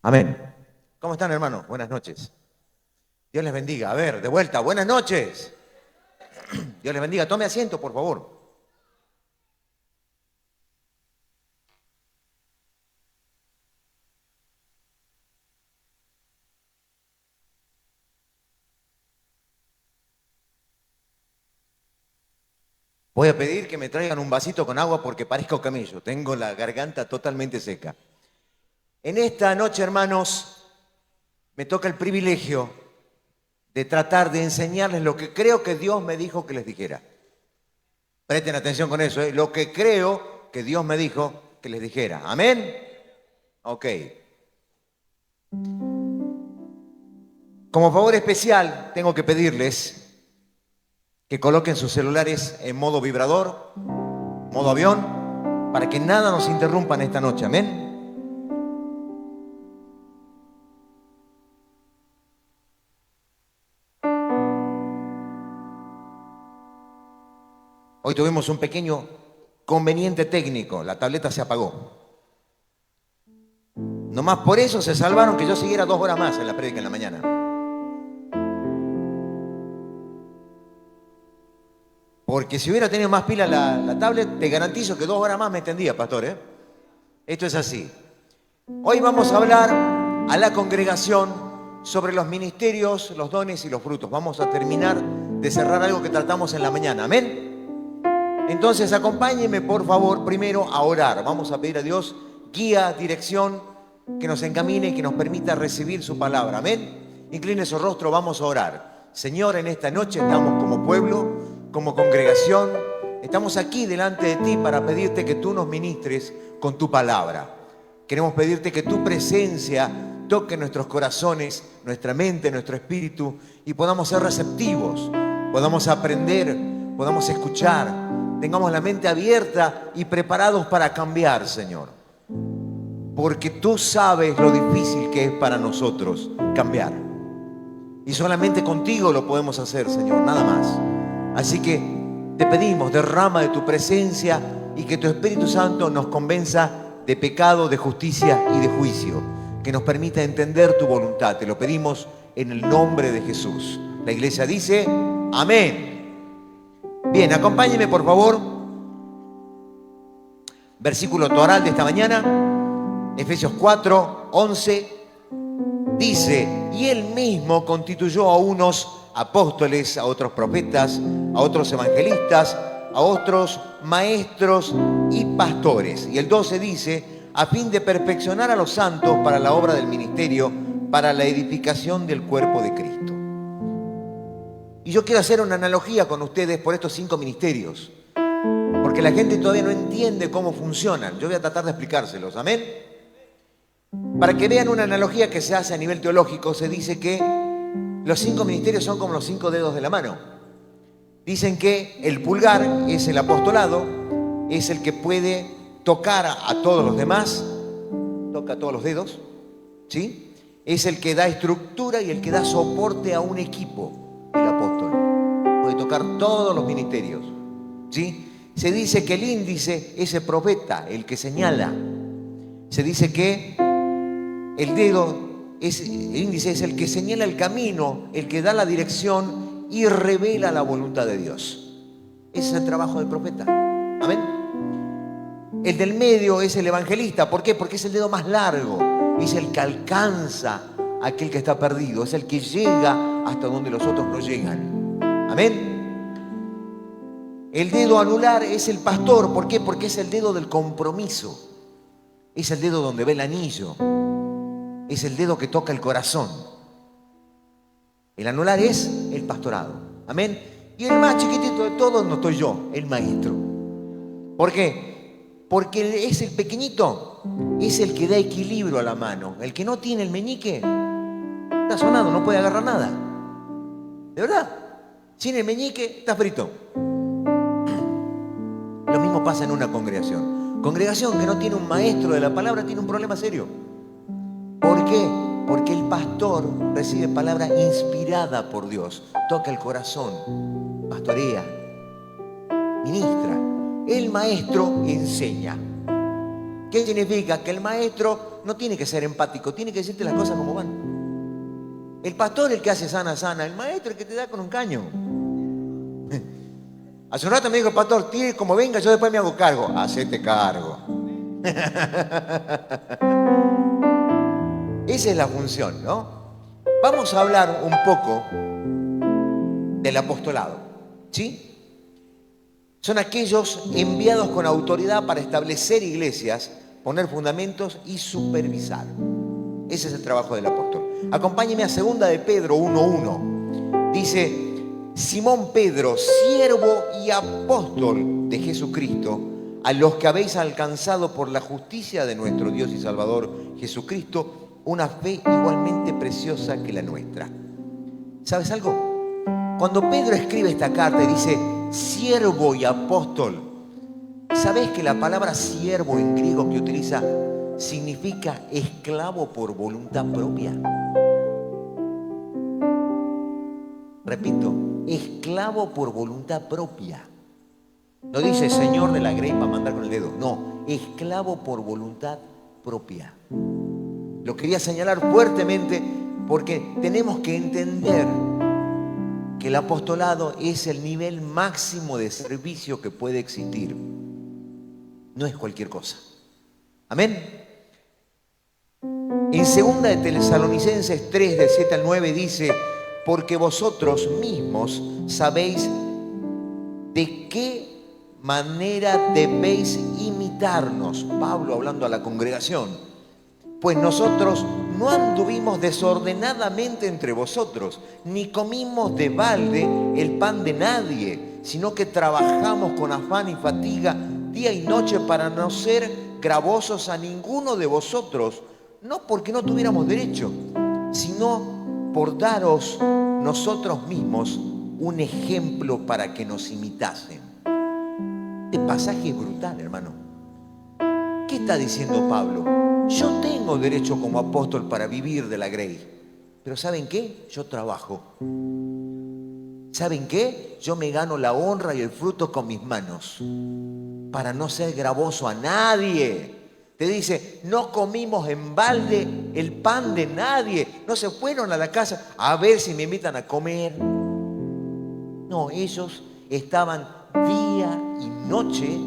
Amén. ¿Cómo están, hermanos? Buenas noches. Dios les bendiga. A ver, de vuelta, buenas noches. Dios les bendiga. Tome asiento, por favor. Voy a pedir que me traigan un vasito con agua porque parezco camello. Tengo la garganta totalmente seca. En esta noche, hermanos, me toca el privilegio de tratar de enseñarles lo que creo que Dios me dijo que les dijera. Presten atención con eso, ¿eh? Lo que creo que Dios me dijo que les dijera. ¿Amén? Ok. Como favor especial, tengo que pedirles que coloquen sus celulares en modo vibrador, modo avión, para que nada nos interrumpa en esta noche. Amén. Hoy tuvimos un pequeño conveniente técnico. La tableta se apagó. Nomás por eso se salvaron que yo siguiera 2 horas más en la prédica en la mañana. Porque si hubiera tenido más pila la tablet, te garantizo que 2 horas más me extendía, pastor, ¿eh? Esto es así. Hoy vamos a hablar a la congregación sobre los ministerios, los dones y los frutos. Vamos a terminar de cerrar algo que tratamos en la mañana. Amén. Entonces acompáñenme por favor primero a orar. Vamos a pedir a Dios guía, dirección, que nos encamine y que nos permita recibir su palabra. Amén. Incline su rostro, vamos a orar. Señor, en esta noche estamos como pueblo, como congregación. Estamos aquí delante de ti para pedirte que tú nos ministres con tu palabra. Queremos pedirte que tu presencia toque nuestros corazones, nuestra mente, nuestro espíritu y podamos ser receptivos, podamos aprender, podamos escuchar, tengamos la mente abierta y preparados para cambiar, Señor. Porque tú sabes lo difícil que es para nosotros cambiar. Y solamente contigo lo podemos hacer, Señor, nada más. Así que te pedimos, derrama de tu presencia y que tu Espíritu Santo nos convenza de pecado, de justicia y de juicio. Que nos permita entender tu voluntad. Te lo pedimos en el nombre de Jesús. La iglesia dice, amén. Bien, acompáñenme por favor. Versículo toral de esta mañana, Efesios 4, 11. Dice, y él mismo constituyó a unos apóstoles, a otros profetas, a otros evangelistas, a otros maestros y pastores. Y el 12 dice, a fin de perfeccionar a los santos para la obra del ministerio, para la edificación del cuerpo de Cristo. Y yo quiero hacer una analogía con ustedes por estos 5 ministerios, porque la gente todavía no entiende cómo funcionan. Yo voy a tratar de explicárselos, amén. Para que vean una analogía que se hace a nivel teológico, se dice que los 5 ministerios son como los 5 dedos de la mano. Dicen que el pulgar es el apostolado, es el que puede tocar a todos los demás, toca a todos los dedos, ¿sí? Es el que da estructura y el que da soporte a un equipo, el apóstol. Puede tocar todos los ministerios, ¿sí? Se dice que el índice es el profeta, el que señala. Se dice que el dedo, el índice es el que señala el camino, el que da la dirección y revela la voluntad de Dios. Ese es el trabajo del profeta. Amén. El del medio es el evangelista. ¿Por qué? Porque es el dedo más largo. Es el que alcanza a aquel que está perdido. Es el que llega hasta donde los otros no llegan. Amén. El dedo anular es el pastor. ¿Por qué? Porque es el dedo del compromiso. Es el dedo donde ve el anillo. Es el dedo que toca el corazón. El anular es el pastorado. Amén. Y el más chiquitito de todos no estoy yo, el maestro. ¿Por qué? Porque es el pequeñito, es el que da equilibrio a la mano. El que no tiene el meñique está sonado, no puede agarrar nada. ¿De verdad? Sin el meñique está frito. Lo mismo pasa en una congregación. Congregación que no tiene un maestro de la palabra tiene un problema serio. ¿Por qué? Porque el pastor recibe palabra inspirada por Dios, toca el corazón, pastorea, ministra. El maestro enseña. ¿Qué significa? Que el maestro no tiene que ser empático, tiene que decirte las cosas como van. El pastor es el que hace sana, sana. El maestro es el que te da con un caño. Hace un rato me dijo el pastor, tire como venga, yo después me hago cargo. Hacete cargo. Esa es la función, ¿no? Vamos a hablar un poco del apostolado, ¿sí? Son aquellos enviados con autoridad para establecer iglesias, poner fundamentos y supervisar. Ese es el trabajo del apóstol. Acompáñeme a 2 de Pedro 1:1. Dice, Simón Pedro, siervo y apóstol de Jesucristo, a los que habéis alcanzado por la justicia de nuestro Dios y Salvador Jesucristo, una fe igualmente preciosa que la nuestra. ¿Sabes algo? Cuando Pedro escribe esta carta y dice, siervo y apóstol, ¿sabés que la palabra siervo en griego que utiliza significa esclavo por voluntad propia? Repito, esclavo por voluntad propia. No dice señor de la grey para mandar con el dedo. No, esclavo por voluntad propia. Lo quería señalar fuertemente porque tenemos que entender que el apostolado es el nivel máximo de servicio que puede existir. No es cualquier cosa. Amén. En 2 de Tesalonicenses 3, del 7 al 9 dice, porque vosotros mismos sabéis de qué manera debéis imitarnos. Pablo hablando a la congregación. Pues nosotros no anduvimos desordenadamente entre vosotros, ni comimos de balde el pan de nadie, sino que trabajamos con afán y fatiga día y noche para no ser gravosos a ninguno de vosotros, no porque no tuviéramos derecho, sino por daros nosotros mismos un ejemplo para que nos imitasen. Este pasaje es brutal, hermano. ¿Qué está diciendo Pablo? Yo tengo derecho como apóstol para vivir de la grey, pero ¿saben qué? Yo trabajo. ¿Saben qué? Yo me gano la honra y el fruto con mis manos para no ser gravoso a nadie. Te dice, no comimos en balde el pan de nadie. No se fueron a la casa a ver si me invitan a comer. No, ellos estaban día y noche,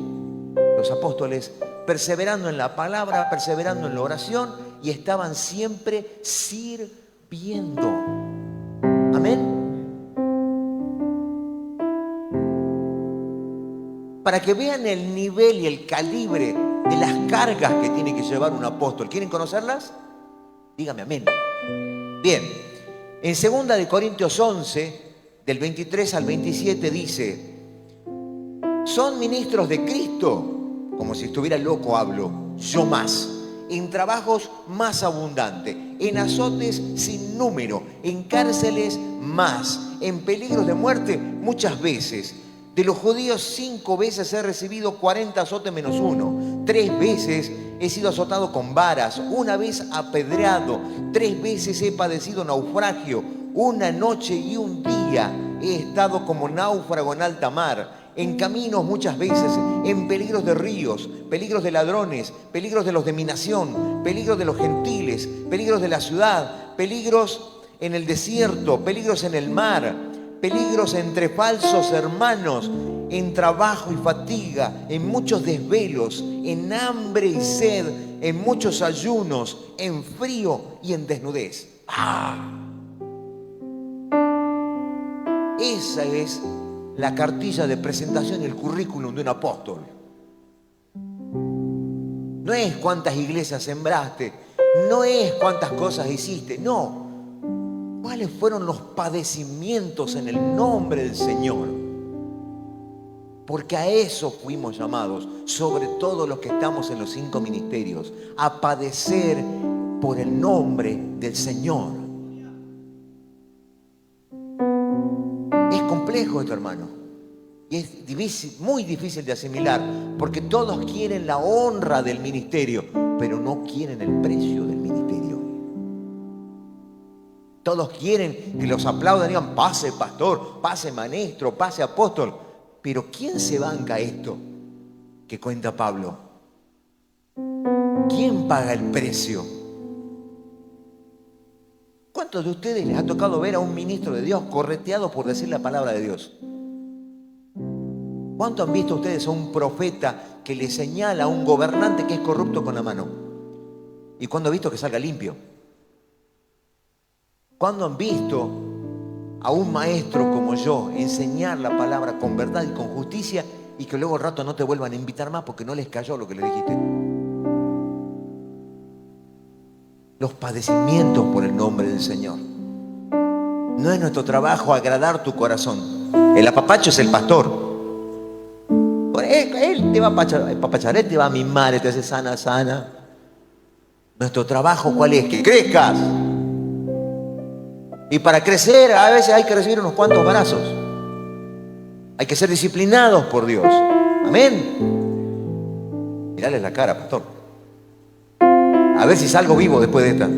los apóstoles, perseverando en la palabra, perseverando en la oración y estaban siempre sirviendo. Amén. Para que vean el nivel y el calibre de las cargas que tiene que llevar un apóstol. ¿Quieren conocerlas? Dígame amén. Bien, en 2 de Corintios 11, del 23 al 27 dice, son ministros de Cristo, como si estuviera loco hablo, yo más, en trabajos más abundantes, en azotes sin número, en cárceles más, en peligros de muerte muchas veces. De los judíos 5 veces he recibido 40 azotes menos 1. 3 veces he sido azotado con varas, 1 vez apedreado, 3 veces he padecido naufragio, 1 noche y 1 día he estado como náufrago en alta mar, en caminos muchas veces, en peligros de ríos, peligros de ladrones, peligros de los de mi nación, peligros de los gentiles, peligros de la ciudad, peligros en el desierto, peligros en el mar, peligros entre falsos hermanos, en trabajo y fatiga, en muchos desvelos, en hambre y sed, en muchos ayunos, en frío y en desnudez. Esa es la cartilla de presentación y el currículum de un apóstol. No es cuántas iglesias sembraste, no es cuántas cosas hiciste, no. ¿Cuáles fueron los padecimientos en el nombre del Señor? Porque a eso fuimos llamados, sobre todo los que estamos en los 5 ministerios, a padecer por el nombre del Señor. Es complejo esto, hermano, y es difícil, muy difícil de asimilar, porque todos quieren la honra del ministerio, pero no quieren el precio del ministerio. Todos quieren que los aplaudan y digan, pase pastor, pase maestro, pase apóstol. Pero ¿quién se banca esto que cuenta Pablo? ¿Quién paga el precio? ¿Cuántos de ustedes les ha tocado ver a un ministro de Dios correteado por decir la palabra de Dios? ¿Cuánto han visto ustedes a un profeta que le señala a un gobernante que es corrupto con la mano? ¿Y cuándo han visto que salga limpio? ¿Cuándo han visto a un maestro como yo enseñar la palabra con verdad y con justicia y que luego al rato no te vuelvan a invitar más porque no les cayó lo que le dijiste? Los padecimientos por el nombre del Señor. No es nuestro trabajo agradar tu corazón. El apapacho es el pastor. Él te va a apapachar, él te va a mimar, él te hace sana, sana. Nuestro trabajo, ¿cuál es? Que crezcas. Y para crecer a veces hay que recibir unos cuantos brazos. Hay que ser disciplinados por Dios. Amén. Mirale la cara, pastor. A ver si salgo vivo después de esta.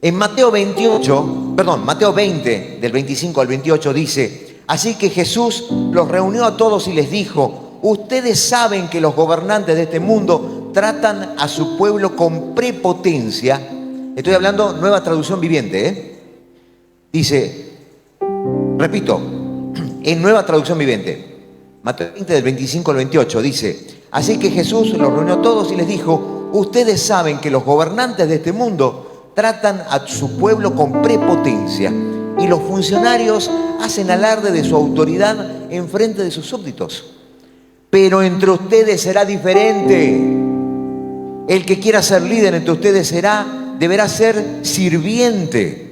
En Mateo 20, del 25 al 28 dice: así que Jesús los reunió a todos y les dijo: ustedes saben que los gobernantes de este mundo tratan a su pueblo con prepotencia. Estoy hablando nueva traducción viviente, Dice, repito, en nueva traducción viviente, Mateo 20 del 25 al 28 dice: así que Jesús los reunió a todos y les dijo: ustedes saben que los gobernantes de este mundo tratan a su pueblo con prepotencia y los funcionarios hacen alarde de su autoridad en frente de sus súbditos. Pero entre ustedes será diferente. El que quiera ser líder entre ustedes deberá ser sirviente.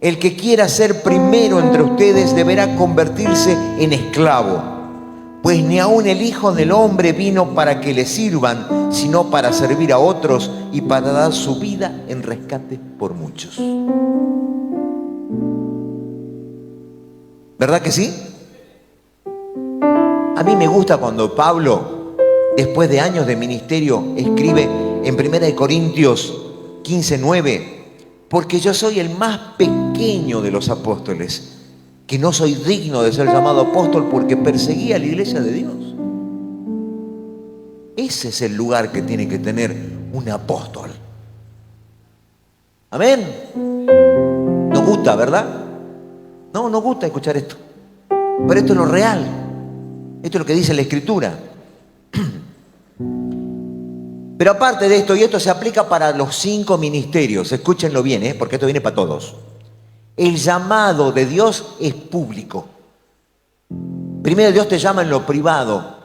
El que quiera ser primero entre ustedes deberá convertirse en esclavo. Pues ni aun el Hijo del Hombre vino para que le sirvan, sino para servir a otros y para dar su vida en rescate por muchos. ¿Verdad que sí? A mí me gusta cuando Pablo, después de años de ministerio, escribe en 1 Corintios 15:9: porque yo soy el más pequeño de los apóstoles, que no soy digno de ser llamado apóstol porque perseguía a la iglesia de Dios. Ese es el lugar que tiene que tener un apóstol. Amén. Nos gusta, ¿verdad? No, nos gusta escuchar esto. Pero esto es lo real. Esto es lo que dice la Escritura. Pero aparte de esto, y esto se aplica para los 5 ministerios, escúchenlo bien, porque esto viene para todos. El llamado de Dios es público. Primero Dios te llama en lo privado,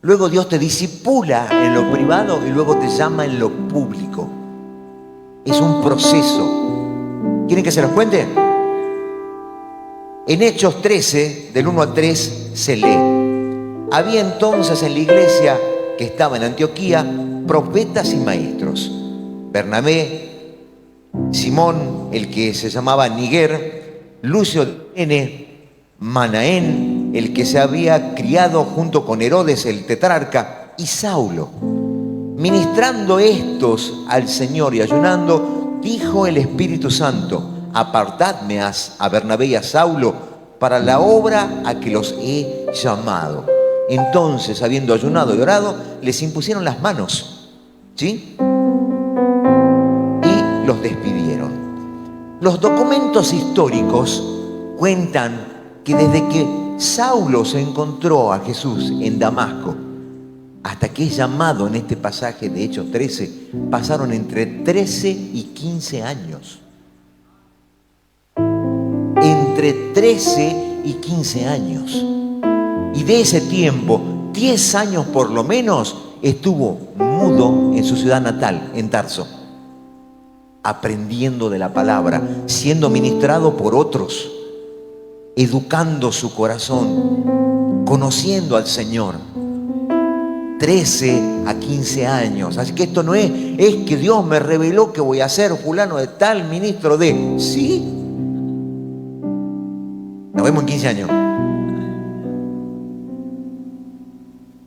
luego Dios te discipula en lo privado y luego te llama en lo público. Es un proceso. ¿Quieren que se los cuente? En Hechos 13, del 1 al 3, se lee: había entonces en la iglesia que estaba en Antioquía profetas y maestros: Bernabé, Simón, el que se llamaba Niger, Lucio de Cirene, Manaén, el que se había criado junto con Herodes el tetrarca, y Saulo. Ministrando estos al Señor y ayunando, dijo el Espíritu Santo: apartadme a Bernabé y a Saulo para la obra a que los he llamado. Entonces, habiendo ayunado y orado, les impusieron las manos, ¿sí? Y los despidieron. Los documentos históricos cuentan que desde que Saulo se encontró a Jesús en Damasco hasta que es llamado en este pasaje de Hechos 13, pasaron entre 13 y 15 años. Entre 13 y 15 años. Y de ese tiempo, 10 años por lo menos, estuvo mudo en su ciudad natal, en Tarso, aprendiendo de la palabra, siendo ministrado por otros, educando su corazón, conociendo al Señor. 13 a 15 años. Así que esto no es que Dios me reveló que voy a ser fulano de tal, ministro de... ¿Sí? Nos vemos en 15 años.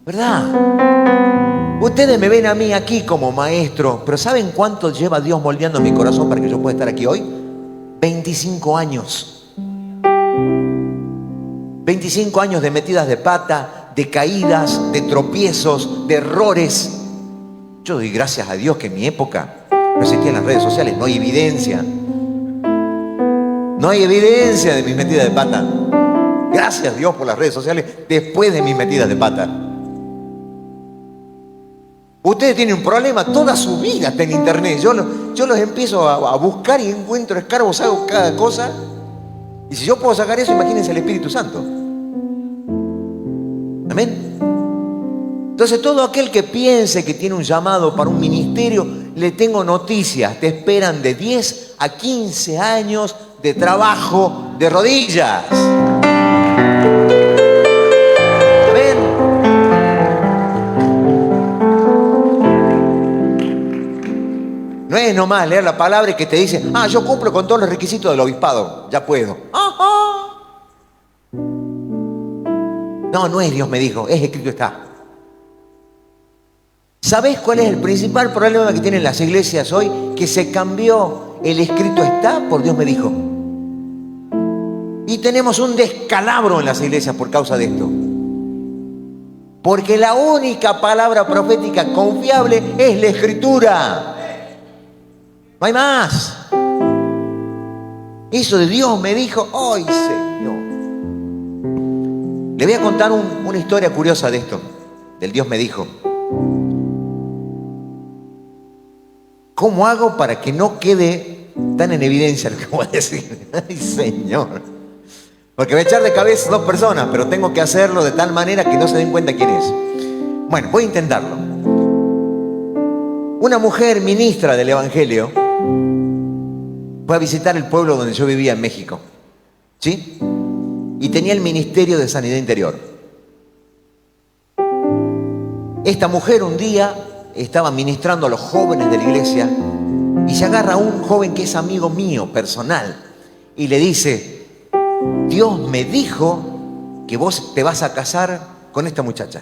¿Verdad? Ustedes me ven a mí aquí como maestro, pero ¿saben cuánto lleva Dios moldeando mi corazón para que yo pueda estar aquí hoy? 25 años. 25 años de metidas de pata, de caídas, de tropiezos, de errores. Yo doy gracias a Dios que en mi época no existían las redes sociales, no hay evidencia. No hay evidencia de mis metidas de pata. Gracias a Dios por las redes sociales después de mis metidas de pata. Ustedes tienen un problema, toda su vida está en internet. Yo los empiezo a buscar y encuentro escarbos, hago cada cosa. Y si yo puedo sacar eso, imagínense el Espíritu Santo. Amén. Entonces todo aquel que piense que tiene un llamado para un ministerio, le tengo noticias. Te esperan de 10 a 15 años de trabajo de rodillas. Amén. No es nomás leer la palabra y que te dice, yo cumplo con todos los requisitos del obispado, ya puedo. No es Dios me dijo, es escrito está. ¿Sabés cuál es el principal problema que tienen las iglesias hoy? Que se cambió el escrito está por Dios me dijo. Y tenemos un descalabro en las iglesias por causa de esto. Porque la única palabra profética confiable es la escritura. No hay más. Eso de Dios me dijo, ¡ay, Señor! Le voy a contar una historia curiosa de esto, del Dios me dijo. ¿Cómo hago para que no quede tan en evidencia lo que voy a decir? ¡Ay, Señor! Porque voy a echar de cabeza 2 personas, pero tengo que hacerlo de tal manera que no se den cuenta quién es. Bueno, voy a intentarlo. Una mujer ministra del Evangelio fue a visitar el pueblo donde yo vivía en México, ¿sí? Y tenía el ministerio de sanidad interior. Esta mujer un día estaba ministrando a los jóvenes de la iglesia y se agarra a un joven que es amigo mío personal y le dice, Dios me dijo que vos te vas a casar con esta muchacha.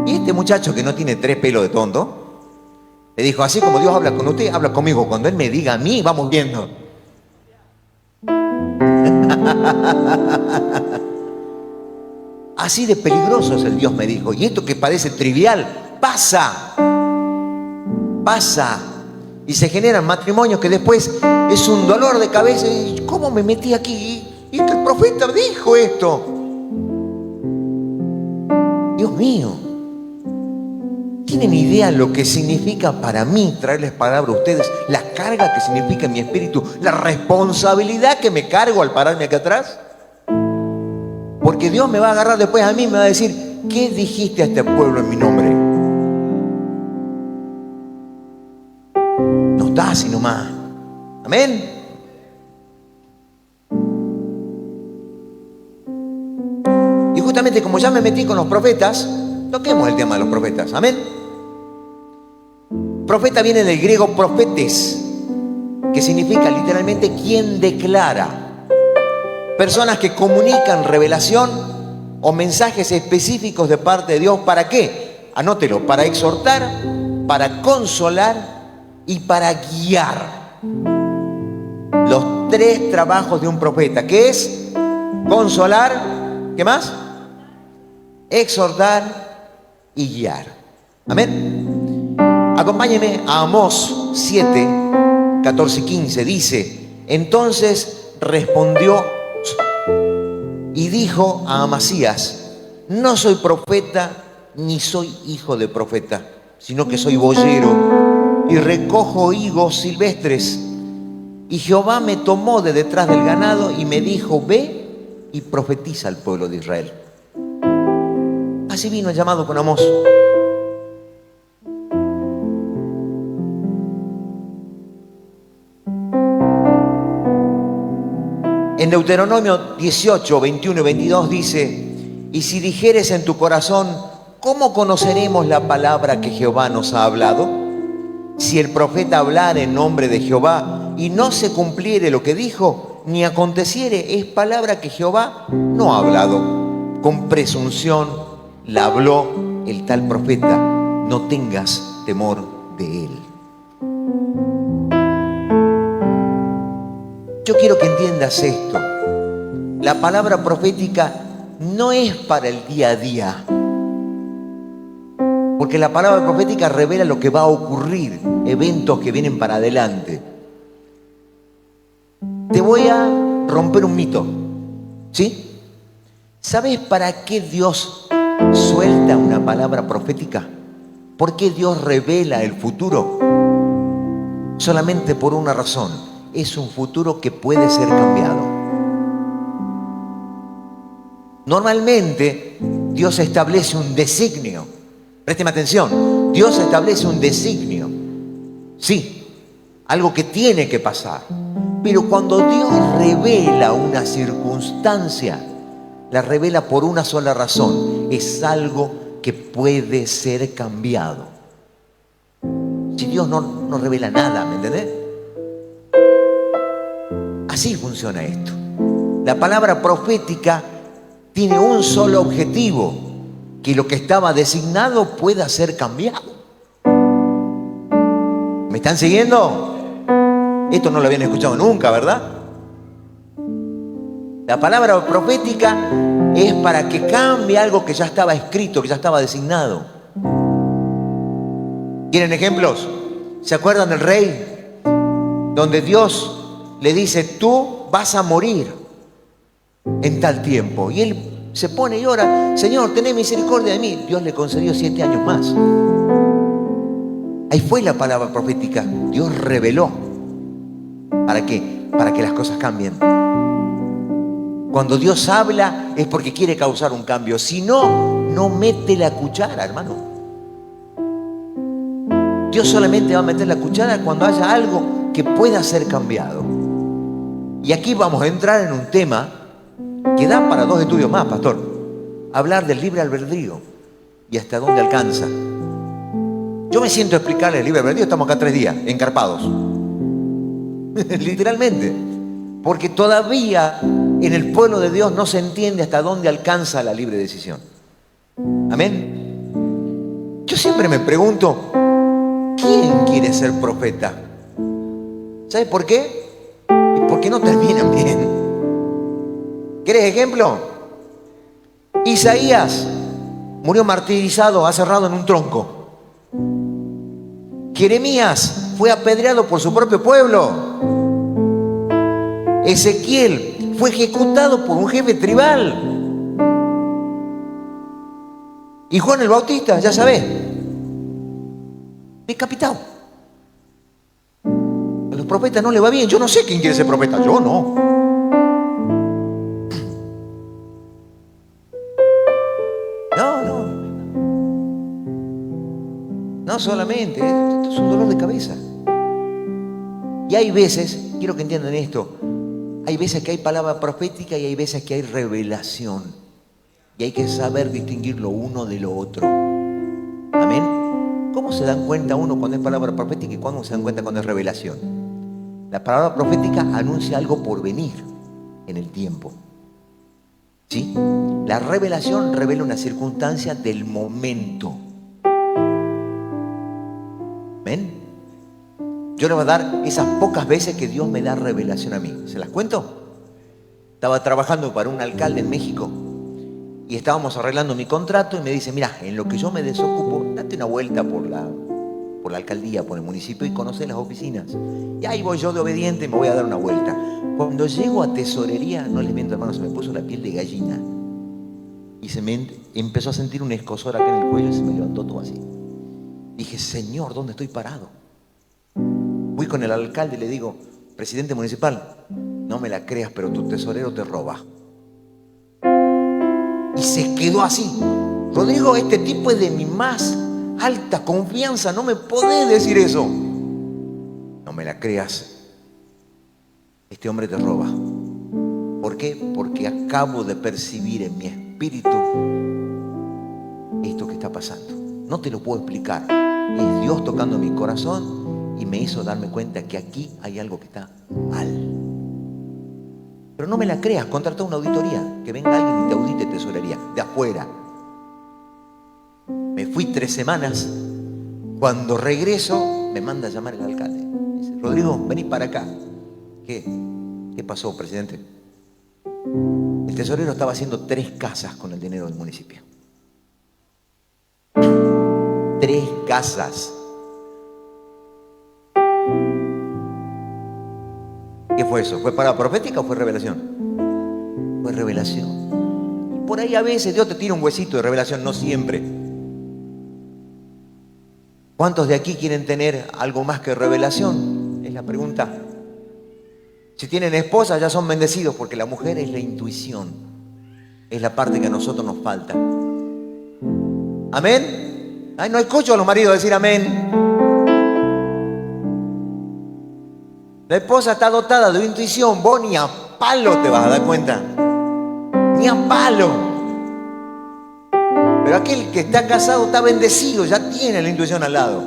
Y este muchacho que no tiene 3 pelos de tonto le dijo, así como Dios habla con usted, habla conmigo. Cuando Él me diga a mí, vamos viendo. Así de peligroso es el Dios me dijo. Y esto que parece trivial, pasa. Y se generan matrimonios que después es un dolor de cabeza. ¿Y cómo me metí aquí? Y que el profeta dijo esto. Dios mío. ¿Tienen idea lo que significa para mí traerles palabra a ustedes? La carga que significa en mi espíritu. La responsabilidad que me cargo al pararme aquí atrás. Porque Dios me va a agarrar después a mí y me va a decir, ¿qué dijiste a este pueblo en mi nombre? No está así nomás. Amén. Y justamente como ya me metí con los profetas, toquemos el tema de los profetas. Amén. Profeta viene del griego profetes, que significa literalmente quien declara. Personas que comunican revelación o mensajes específicos de parte de Dios. ¿Para qué? Anótelo. Para exhortar, para consolar y para guiar. Los 3 trabajos de un profeta. ¿Qué es? Consolar. ¿Qué más? Exhortar y guiar. Amén. Acompáñeme a Amós 7, 14 y 15. Dice, entonces respondió y dijo a Amasías, no soy profeta ni soy hijo de profeta, sino que soy boyero y recojo higos silvestres. Y Jehová me tomó de detrás del ganado y me dijo, ve y profetiza al pueblo de Israel. Así vino el llamado con Amós. En Deuteronomio 18, 21 y 22 dice, y si dijeres en tu corazón, ¿cómo conoceremos la palabra que Jehová nos ha hablado? Si el profeta hablara en nombre de Jehová y no se cumpliere lo que dijo, ni aconteciere, es palabra que Jehová no ha hablado. Con presunción la habló el tal profeta, no tengas temor de él. Yo quiero que entiendas esto. La palabra profética no es para el día a día. Porque la palabra profética revela lo que va a ocurrir, eventos que vienen para adelante. Te voy a romper un mito, ¿sí? ¿Sabes para qué Dios suelta una palabra profética? ¿Por qué Dios revela el futuro? Solamente por una razón: es un futuro que puede ser cambiado. Normalmente Dios establece un designio. Présteme atención, Dios establece un designio. Sí, algo que tiene que pasar. Pero cuando Dios revela una circunstancia, la revela por una sola razón: es algo que puede ser cambiado. Si Dios no revela nada, ¿me entendés? Así funciona esto. La palabra profética tiene un solo objetivo: que lo que estaba designado pueda ser cambiado. ¿Me están siguiendo? Esto no lo habían escuchado nunca, ¿verdad? La palabra profética es para que cambie algo que ya estaba escrito, que ya estaba designado. ¿Quieren ejemplos? ¿Se acuerdan del rey? Donde Dios le dice: tú vas a morir en tal tiempo. Y él se pone y ora: Señor, tené misericordia de mí. Dios le concedió 7 años más. Ahí fue la palabra profética. Dios reveló. ¿Para qué? Para que las cosas cambien. Cuando Dios habla es porque quiere causar un cambio. Si no, no mete la cuchara, hermano. Dios solamente va a meter la cuchara cuando haya algo que pueda ser cambiado. Y aquí vamos a entrar en un tema que da para 2 estudios más, pastor. Hablar del libre albedrío y hasta dónde alcanza. Yo me siento a explicarle el libre albedrío. Estamos acá 3 días, encarpados. Literalmente. Porque todavía en el pueblo de Dios no se entiende hasta dónde alcanza la libre decisión. Amén. Yo siempre me pregunto: ¿quién quiere ser profeta? ¿Sabes por qué? Porque no terminan bien. ¿Querés ejemplo? Isaías murió martirizado, aserrado en un tronco. Jeremías fue apedreado por su propio pueblo. Ezequiel fue ejecutado por un jefe tribal. Y Juan el Bautista, ya sabés, decapitado. A los profetas no les va bien. Yo no sé quién quiere ser profeta. Yo no. No solamente, esto es un dolor de cabeza. Y hay veces, quiero que entiendan esto, hay veces que hay palabra profética y hay veces que hay revelación. Y hay que saber distinguir lo uno de lo otro. Amén. ¿Cómo se dan cuenta uno cuando es palabra profética y cuándo se dan cuenta cuando es revelación? La palabra profética anuncia algo por venir en el tiempo. ¿Sí? La revelación revela una circunstancia del momento. ¿Ven? Yo les voy a dar esas pocas veces que Dios me da revelación a mí. ¿Se las cuento? Estaba trabajando para un alcalde en México y estábamos arreglando mi contrato y me dice: mira, en lo que yo me desocupo, date una vuelta por la alcaldía, por el municipio y conocer las oficinas. Y ahí voy yo de obediente, me voy a dar una vuelta. Cuando llego a tesorería, no les miento, hermano, se me puso la piel de gallina y se me empezó a sentir un escozor acá en el cuello y se me levantó todo así. Dije: Señor, ¿dónde estoy parado? Fui con el alcalde y le digo: presidente municipal, no me la creas, pero tu tesorero te roba. Y se quedó así. Rodrigo, este tipo es de mi más alta confianza, no me podés decir eso. No me la creas, este hombre te roba. ¿Por qué? Porque acabo de percibir en mi espíritu esto que está pasando. No te lo puedo explicar. Es Dios tocando mi corazón y me hizo darme cuenta que aquí hay algo que está mal. Pero no me la creas, contrata una auditoría, que venga alguien y te audite tesorería, de afuera. Me fui 3 semanas. Cuando regreso, me manda a llamar el alcalde. Dice: Rodrigo, vení para acá. ¿Qué pasó, presidente? El tesorero estaba haciendo 3 casas con el dinero del municipio. 3 casas. ¿Qué fue eso? ¿Fue palabra profética o fue revelación? Fue revelación. Y por ahí a veces Dios te tira un huesito de revelación, no siempre. ¿Cuántos de aquí quieren tener algo más que revelación? Es la pregunta. Si tienen esposa ya son bendecidos, porque la mujer es la intuición. Es la parte que a nosotros nos falta. ¿Amén? Ay, no escucho a los maridos decir amén. La esposa está dotada de intuición. Vos ni a palo te vas a dar cuenta. Ni a palo. Pero aquel que está casado está bendecido, ya tiene la intuición al lado.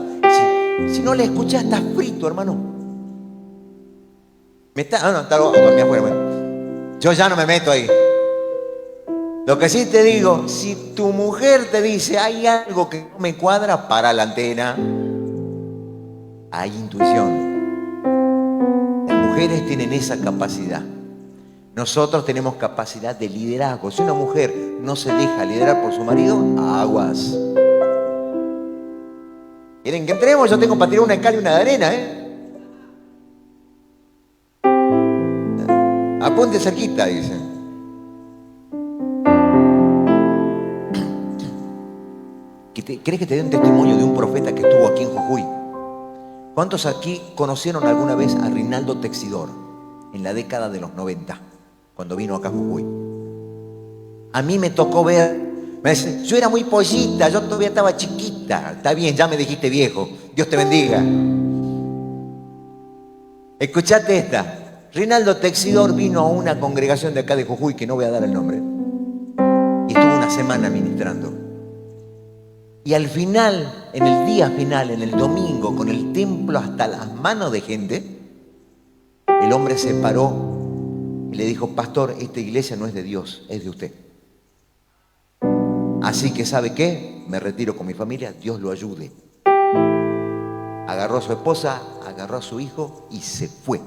Si no le escuchás, estás frito, hermano. Está dormí afuera. Bueno. Yo ya no me meto ahí. Lo que sí te digo, si tu mujer te dice hay algo que no me cuadra, para la antena. Hay intuición. Las mujeres tienen esa capacidad. Nosotros tenemos capacidad de liderazgo. Si una mujer no se deja liderar por su marido, aguas. ¿Quieren que entremos? Yo tengo para tirar una de cal y una de arena, Apunte cerquita, dice. ¿Crees que te dé un testimonio de un profeta que estuvo aquí en Jujuy? ¿Cuántos aquí conocieron alguna vez a Rinaldo Texidor en la década de los 90, cuando vino acá a Jujuy? A mí me tocó ver, me dice, yo era muy pollita, yo todavía estaba chiquita. Está bien, ya me dijiste viejo, Dios te bendiga. Escuchate esta. Rinaldo Texidor vino a una congregación de acá de Jujuy, que no voy a dar el nombre, y estuvo una semana ministrando. Y al final, en el día final, en el domingo, con el templo hasta las manos de gente, el hombre se paró y le dijo, pastor, esta iglesia no es de Dios, es de usted. Así que, ¿sabe qué? Me retiro con mi familia, Dios lo ayude. Agarró a su esposa, agarró a su hijo y se fue.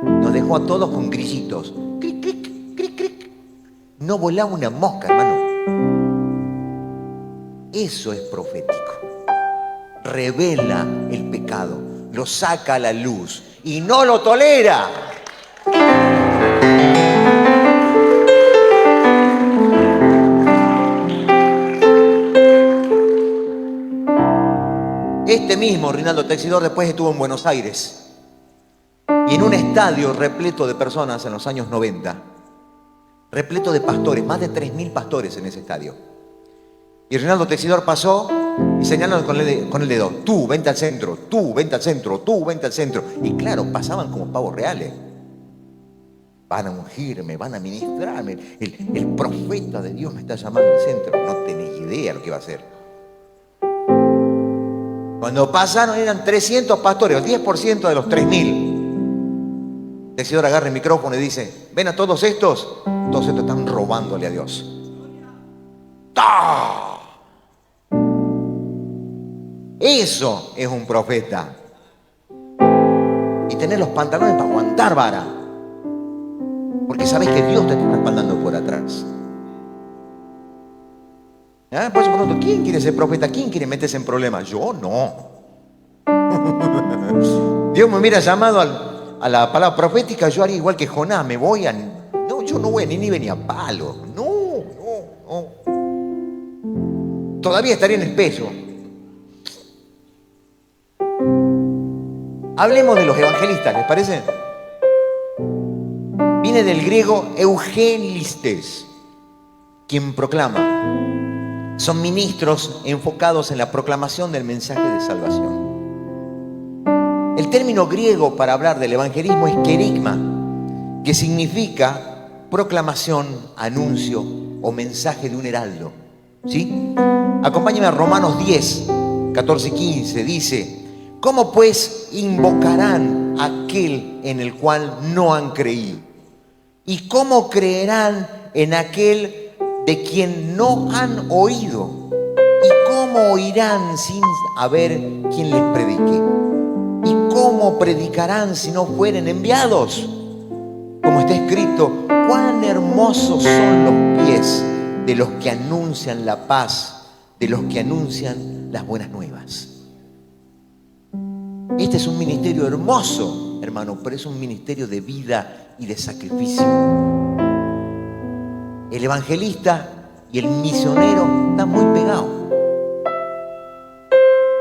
Nos dejó a todos con grillitos. Cric, cric, cric, cric. No volaba una mosca, hermano. Eso es profético. Revela el pecado, lo saca a la luz y no lo tolera. Este mismo Rinaldo Texidor después estuvo en Buenos Aires y en un estadio repleto de personas en los años 90, repleto de pastores, más de 3.000 pastores en ese estadio. Y Rinaldo Texidor pasó y señaló con el dedo, tú, vente al centro, tú, vente al centro, tú, vente al centro. Y claro, pasaban como pavos reales. Van a ungirme, van a ministrarme. El profeta de Dios me está llamando al centro. No tenés idea lo que va a hacer. Cuando pasaron eran 300 pastores, el 10% de los 3.000. Texidor agarra el micrófono y dice, ven a todos estos están robándole a Dios. ¡Ah! Eso es un profeta. Y tener los pantalones para aguantar vara. Porque sabes que Dios te está respaldando por atrás. Por eso pregunto, ¿quién quiere ser profeta? ¿Quién quiere meterse en problemas? Yo no. Dios me hubiera llamado a la palabra profética, yo haría igual que Jonás, me voy a... No, yo no voy a Nínive ni a palo. No. Todavía estaría en el peso. Hablemos de los evangelistas, ¿les parece? Viene del griego eugenistes, quien proclama. Son ministros enfocados en la proclamación del mensaje de salvación. El término griego para hablar del evangelismo es kerigma, que significa proclamación, anuncio o mensaje de un heraldo. ¿Sí? Acompáñame a Romanos 10, 14 y 15. Dice, ¿cómo pues invocarán a aquel en el cual no han creído? ¿Y cómo creerán en aquel de quien no han oído? ¿Y cómo oirán sin haber quien les predique? ¿Y cómo predicarán si no fueren enviados? Como está escrito, cuán hermosos son los pies de los que anuncian la paz, de los que anuncian las buenas nuevas. Este es un ministerio hermoso, hermano, pero es un ministerio de vida y de sacrificio. El evangelista y el misionero están muy pegados.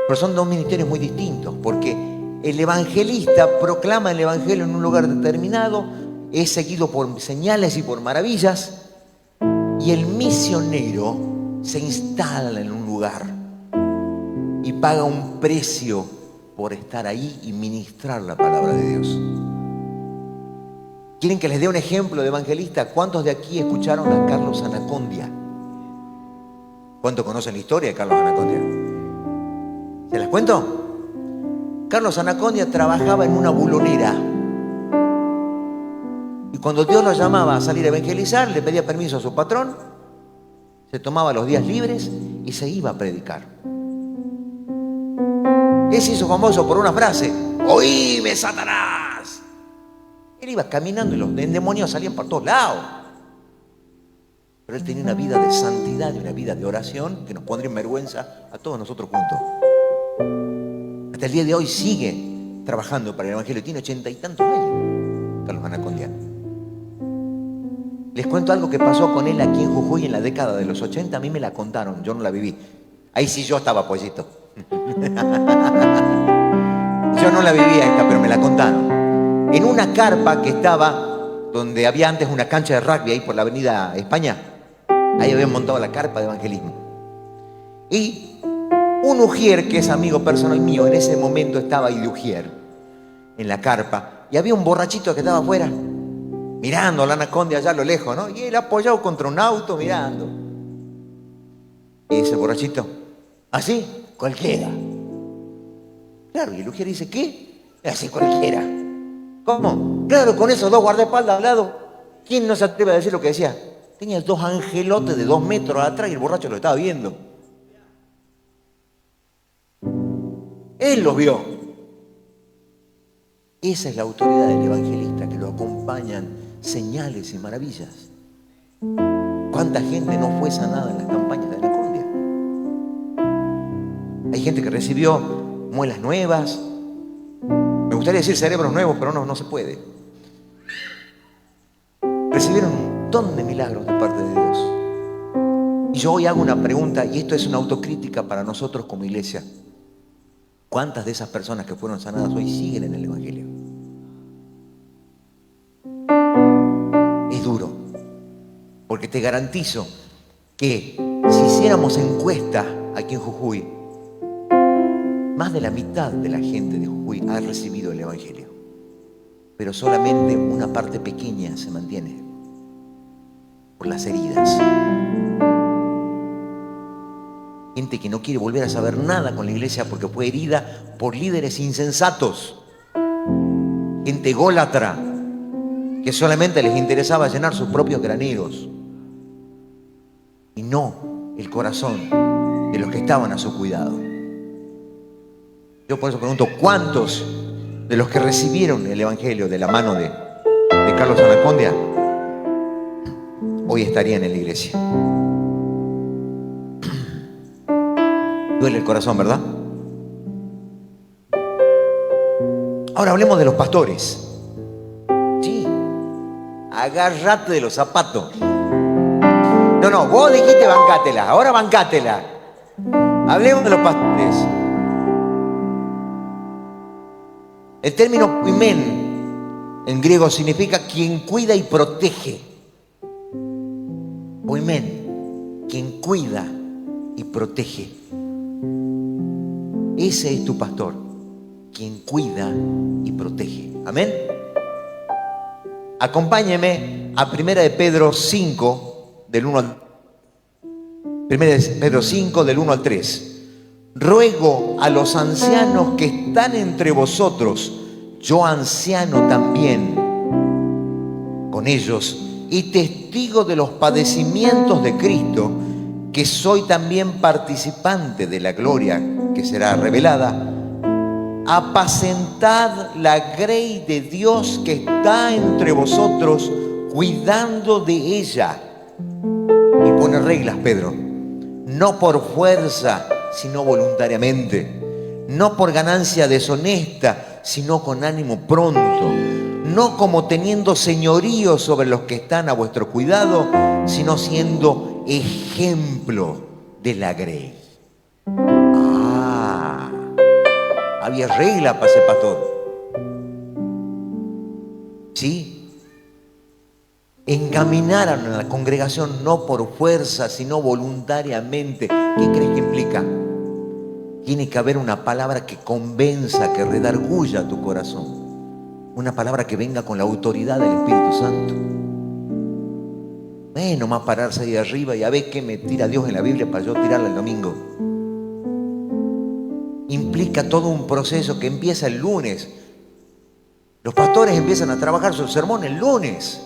Pero son dos ministerios muy distintos, porque el evangelista proclama el evangelio en un lugar determinado, es seguido por señales y por maravillas, y el misionero se instala en un lugar y paga un precio por estar ahí y ministrar la palabra de Dios. ¿Quieren que les dé un ejemplo de evangelista? ¿Cuántos de aquí escucharon a Carlos Anacondia? ¿Cuántos conocen la historia de Carlos Anacondia? ¿Se las cuento? Carlos Anacondia trabajaba en una bulonera. Y cuando Dios lo llamaba a salir a evangelizar, le pedía permiso a su patrón, se tomaba los días libres y se iba a predicar. Él se hizo famoso por una frase: ¡Oíme, Satanás! Él iba caminando y los demonios salían por todos lados. Pero él tenía una vida de santidad y una vida de oración que nos pondría en vergüenza a todos nosotros juntos. Hasta el día de hoy sigue trabajando para el evangelio. Tiene 80 y tantos años, Carlos Anacondia. Les cuento algo que pasó con él aquí en Jujuy en la década de los 80. A mí me la contaron, yo no la viví. Ahí sí yo estaba pollito. Yo no la vivía esta, pero me la contaron. En una carpa que estaba donde había antes una cancha de rugby, ahí por la avenida España, ahí habían montado la carpa de evangelismo. Y un ujier, que es amigo personal mío, en ese momento estaba ahí de ujier, en la carpa, y había un borrachito que estaba afuera, mirando a la Anacondia allá a lo lejos, ¿no? Y él apoyado contra un auto, mirando. Y ese borrachito, así, cualquiera. Claro, y el ujier dice, ¿qué? Así cualquiera. ¿Cómo? Claro, con esos dos guardaespaldas al lado, ¿quién no se atreve a decir lo que decía? Tenía dos angelotes de 2 metros atrás y el borracho lo estaba viendo. Él los vio. Esa es la autoridad del evangelista, que lo acompañan señales y maravillas. ¿Cuánta gente no fue sanada en las campañas de Anacondia? Hay gente que recibió muelas nuevas. Me gustaría decir cerebros nuevos, pero no se puede. Recibieron un montón de milagros de parte de Dios. Y yo hoy hago una pregunta, y esto es una autocrítica para nosotros como iglesia. ¿Cuántas de esas personas que fueron sanadas hoy siguen en el evangelio? Es duro, porque te garantizo que si hiciéramos encuesta aquí en Jujuy, más de la mitad de la gente de Jujuy ha recibido el evangelio, pero solamente una parte pequeña se mantiene por las heridas. Gente que no quiere volver a saber nada con la iglesia porque fue herida por líderes insensatos. Gente ególatra que solamente les interesaba llenar sus propios graneros y no el corazón de los que estaban a su cuidado. Yo por eso pregunto, ¿cuántos de los que recibieron el evangelio de la mano de Carlos Anacondia hoy estarían en la iglesia? Duele el corazón, ¿verdad? Ahora hablemos de los pastores. Sí, agárrate de los zapatos. No, vos dijiste bancátela, ahora bancátela. Hablemos de los pastores. El término poimen en griego significa quien cuida y protege. Poimen, quien cuida y protege. Ese es tu pastor, quien cuida y protege. Amén. Acompáñeme a 1 de Pedro 5, del 1 al 1 de Pedro 5, del 1 al 3. Ruego a los ancianos que están entre vosotros, yo anciano también, con ellos, y testigo de los padecimientos de Cristo, que soy también participante de la gloria que será revelada. Apacentad la grey de Dios que está entre vosotros, cuidando de ella. Y pone reglas, Pedro. No por fuerza, sino voluntariamente. No por ganancia deshonesta, sino con ánimo pronto. No como teniendo señorío sobre los que están a vuestro cuidado, sino siendo ejemplo de la grey. Ah, había regla para ese pastor. ¿Sí? Encaminaron a la congregación no por fuerza, sino voluntariamente. ¿Qué crees que implica? Tiene que haber una palabra que convenza, que redarguya tu corazón. Una palabra que venga con la autoridad del Espíritu Santo. No es nomás pararse ahí arriba y a ver qué me tira Dios en la Biblia para yo tirarla el domingo. Implica todo un proceso que empieza el lunes. Los pastores empiezan a trabajar su sermón el lunes.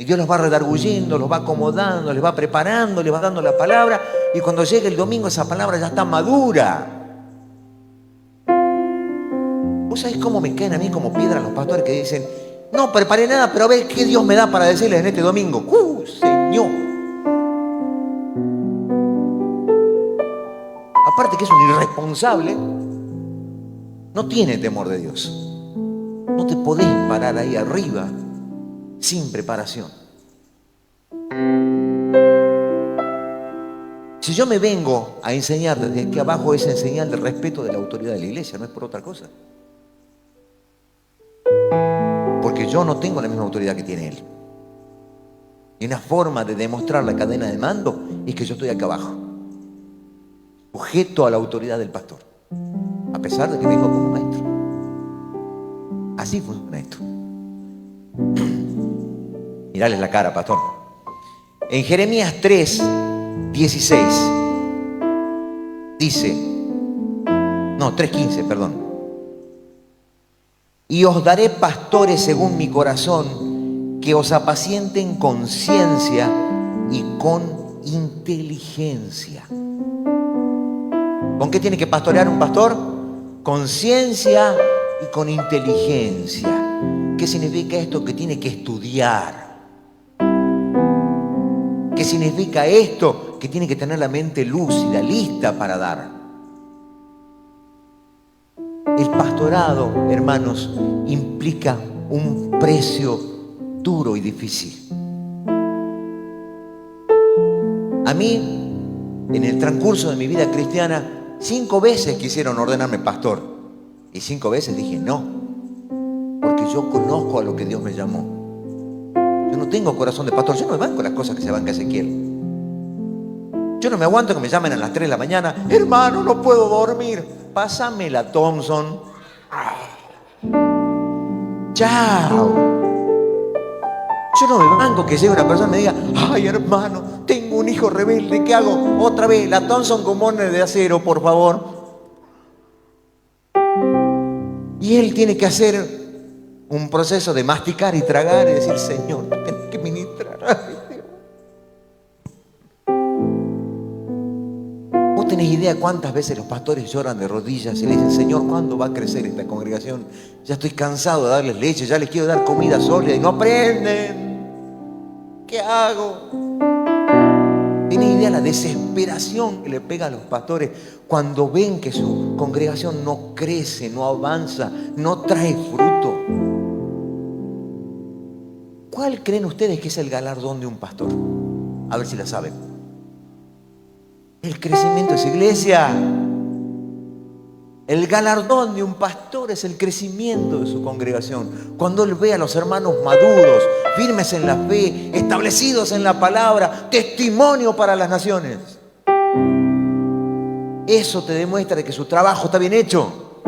Y Dios los va redarguyendo, los va acomodando, les va preparando, les va dando la palabra. Y cuando llegue el domingo esa palabra ya está madura. ¿Vos sabés cómo me caen a mí como piedra los pastores que dicen: no preparé nada, pero a ver qué Dios me da para decirles en este domingo? Señor! Aparte que es un irresponsable, no tiene temor de Dios. No te podés parar ahí arriba sin preparación. Si yo me vengo a enseñar desde aquí abajo, es enseñar el respeto de la autoridad de la iglesia, no es por otra cosa. Porque yo no tengo la misma autoridad que tiene él. Y una forma de demostrar la cadena de mando es que yo estoy acá abajo, sujeto a la autoridad del pastor, a pesar de que vengo como maestro. Así funciona esto. Mirales la cara, pastor. En Jeremías 3:16 dice, no, 3:15, perdón. Y os daré pastores según mi corazón, que os apacienten con ciencia y con inteligencia. ¿Con qué tiene que pastorear un pastor? Con ciencia y con inteligencia. ¿Qué significa esto? Que tiene que estudiar. ¿Qué significa esto? Que tiene que tener la mente lúcida, lista para dar. El pastorado, hermanos, implica un precio duro y difícil. A mí, en el transcurso de mi vida cristiana, 5 veces quisieron ordenarme pastor. Y 5 veces dije no, porque yo conozco a lo que Dios me llamó. Yo no tengo corazón de pastor, yo no me banco las cosas que se banca Ezequiel. Yo no me aguanto que me llamen a las 3 de la mañana: hermano, no puedo dormir, pásame la Thompson. Chao. Yo no me banco que llegue una persona y me diga: ay, hermano, tengo un hijo rebelde, ¿qué hago? Otra vez, la Thompson con mones de acero, por favor. Y él tiene que hacer un proceso de masticar y tragar y decir: Señor, tenés que ministrar. Ay, Dios. ¿Vos tenés idea cuántas veces los pastores lloran de rodillas y le dicen: Señor, ¿cuándo va a crecer esta congregación? Ya estoy cansado de darles leche, ya les quiero dar comida sólida y no aprenden. ¿Qué hago? ¿Tenés idea la desesperación que le pega a los pastores cuando ven que su congregación no crece, no avanza, no trae fruto? ¿Cuál creen ustedes que es el galardón de un pastor? A ver si la saben. El crecimiento de su iglesia. El galardón de un pastor es el crecimiento de su congregación. Cuando él ve a los hermanos maduros, firmes en la fe, establecidos en la palabra, testimonio para las naciones. Eso te demuestra que su trabajo está bien hecho.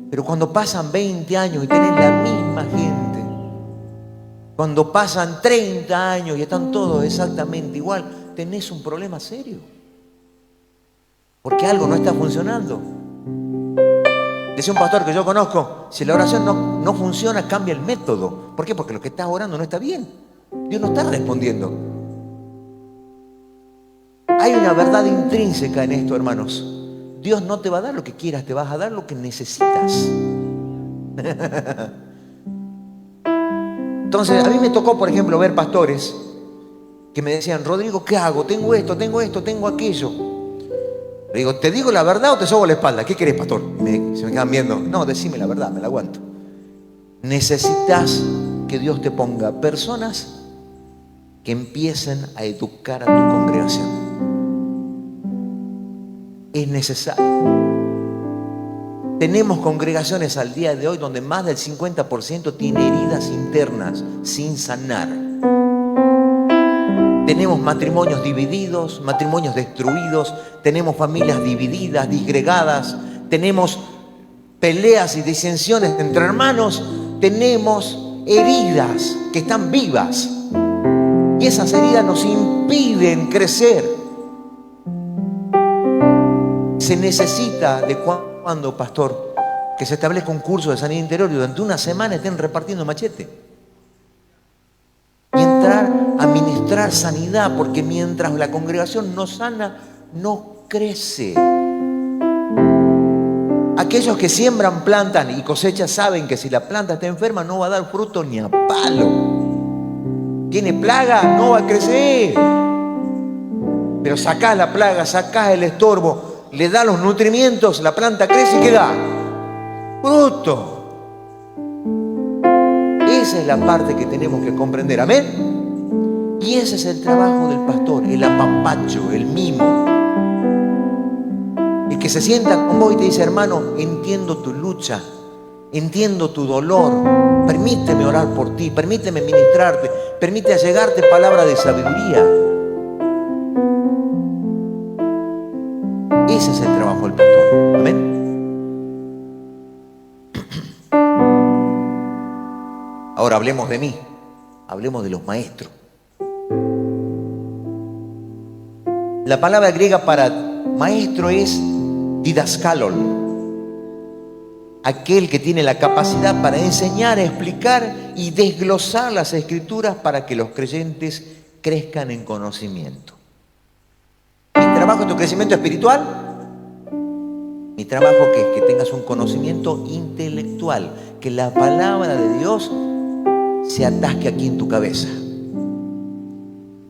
Pero cuando pasan 20 años y tenés la misma gente, cuando pasan 30 años y están todos exactamente igual, tenés un problema serio. Porque algo no está funcionando. Decía un pastor que yo conozco: si la oración no funciona, cambia el método. ¿Por qué? Porque lo que estás orando no está bien. Dios no está respondiendo. Hay una verdad intrínseca en esto, hermanos. Dios no te va a dar lo que quieras, te vas a dar lo que necesitas. Entonces, a mí me tocó, por ejemplo, ver pastores que me decían, Rodrigo, ¿qué hago? Tengo esto, tengo aquello. Le digo, ¿te digo la verdad o te sobo la espalda? ¿Qué querés, pastor? Se me quedan viendo. No, decime la verdad, me la aguanto. Necesitas que Dios te ponga personas que empiecen a educar a tu congregación. Es necesario. Tenemos congregaciones al día de hoy donde más del 50% tiene heridas internas sin sanar. Tenemos matrimonios divididos, matrimonios destruidos, tenemos familias divididas, disgregadas, tenemos peleas y disensiones entre hermanos, tenemos heridas que están vivas y esas heridas nos impiden crecer. Se necesita de cuando, pastor, que se establezca un curso de sanidad interior y durante una semana estén repartiendo machete y entrar a ministrar sanidad, porque mientras la congregación no sana, no crece. Aquellos que siembran, plantan y cosechan saben que si la planta está enferma no va a dar fruto ni a palo. Tiene plaga, no va a crecer. Pero sacás la plaga, sacás el estorbo, le da los nutrimientos, la planta crece y ¿qué da? Fruto. Esa es la parte que tenemos que comprender, amén. Y ese es el trabajo del pastor, el apapacho, el mimo. El que se sienta con vos y te dice, hermano, entiendo tu lucha, entiendo tu dolor, permíteme orar por ti, permíteme ministrarte, permíteme llegarte palabra de sabiduría. Ese es el trabajo del pastor, amén. Ahora hablemos de mí, hablemos de los maestros. La palabra griega para maestro es didaskalon, aquel que tiene la capacidad para enseñar, explicar y desglosar las escrituras para que los creyentes crezcan en conocimiento. Mi trabajo es tu crecimiento espiritual. Mi trabajo es que tengas un conocimiento intelectual, que la palabra de Dios se atasque aquí en tu cabeza.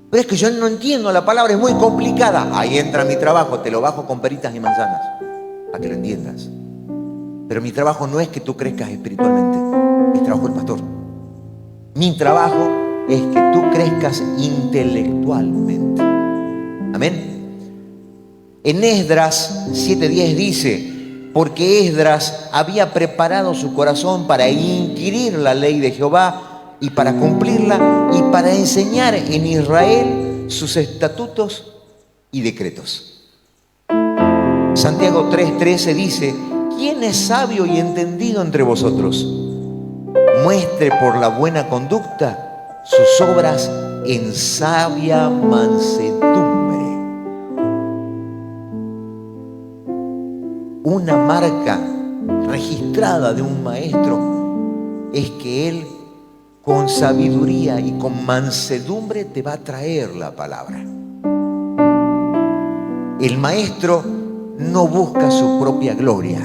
Pero es que yo no entiendo, la palabra es muy complicada. Ahí entra mi trabajo, te lo bajo con peritas y manzanas, para que lo entiendas. Pero mi trabajo no es que tú crezcas espiritualmente, es trabajo del pastor. Mi trabajo es que tú crezcas intelectualmente. Amén. En Esdras 7:10 dice, porque Esdras había preparado su corazón para inquirir la ley de Jehová y para cumplirla y para enseñar en Israel sus estatutos y decretos. Santiago 3:13 dice, ¿quién es sabio y entendido entre vosotros? Muestre por la buena conducta sus obras en sabia mansedumbre. Una marca registrada de un maestro es que él con sabiduría y con mansedumbre te va a traer la palabra. El maestro no busca su propia gloria.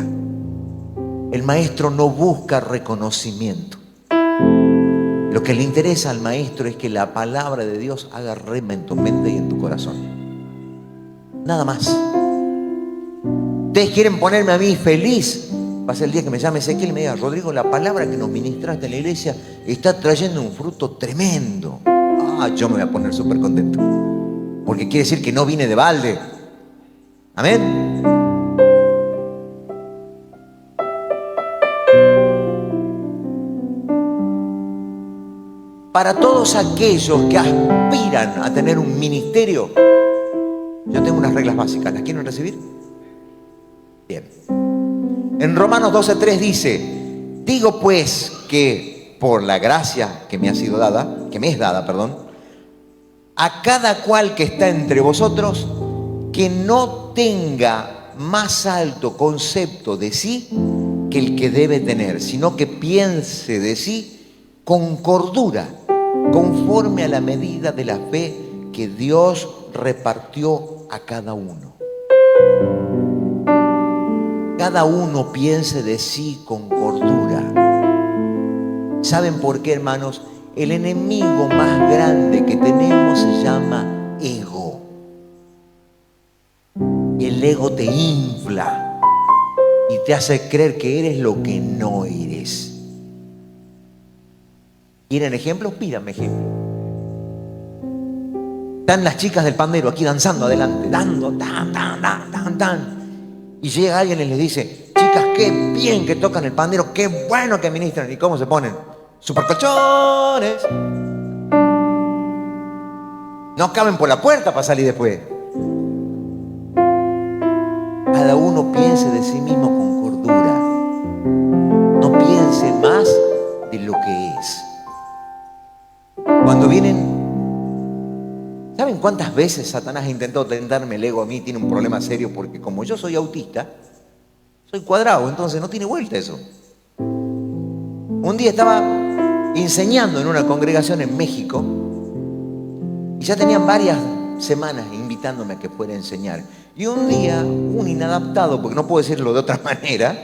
El maestro no busca reconocimiento. Lo que le interesa al maestro es que la palabra de Dios haga rema en tu mente y en tu corazón. Nada más. Ustedes quieren ponerme a mí feliz. Va a ser el día que me llame Ezequiel y me diga, Rodrigo, la palabra que nos ministraste en la iglesia está trayendo un fruto tremendo. Yo me voy a poner súper contento. Porque quiere decir que no vine de balde. Amén. Para todos aquellos que aspiran a tener un ministerio, yo tengo unas reglas básicas. ¿Las quieren recibir? Bien. En Romanos 12:3 dice, digo pues que por la gracia que me ha sido dada, que me es dada, a cada cual que está entre vosotros, que no tenga más alto concepto de sí que el que debe tener, sino que piense de sí con cordura, conforme a la medida de la fe que Dios repartió a cada uno. Cada uno piense de sí con cordura. ¿Saben por qué, hermanos? el enemigo más grande que tenemos se llama ego. Y el ego te infla y te hace creer que eres lo que no eres. ¿Quieren ejemplos? Pídanme ejemplos. Están las chicas del pandero aquí danzando adelante, dando tan, tan, tan, tan, tan. Y llega alguien y les dice: chicas, qué bien que tocan el pandero, qué bueno que ministran. ¿Y cómo se ponen? Supercolchones. No caben por la puerta para salir después. Cada uno piense de sí mismo con cordura. No piense más de lo que es. Cuando vienen, ¿saben cuántas veces Satanás intentó tentarme el ego a mí? Tiene un problema serio porque como yo soy autista, soy cuadrado, entonces no tiene vuelta eso. Un día estaba enseñando en una congregación en México y ya tenían varias semanas invitándome a que fuera a enseñar. Y un día, un inadaptado, porque no puedo decirlo de otra manera,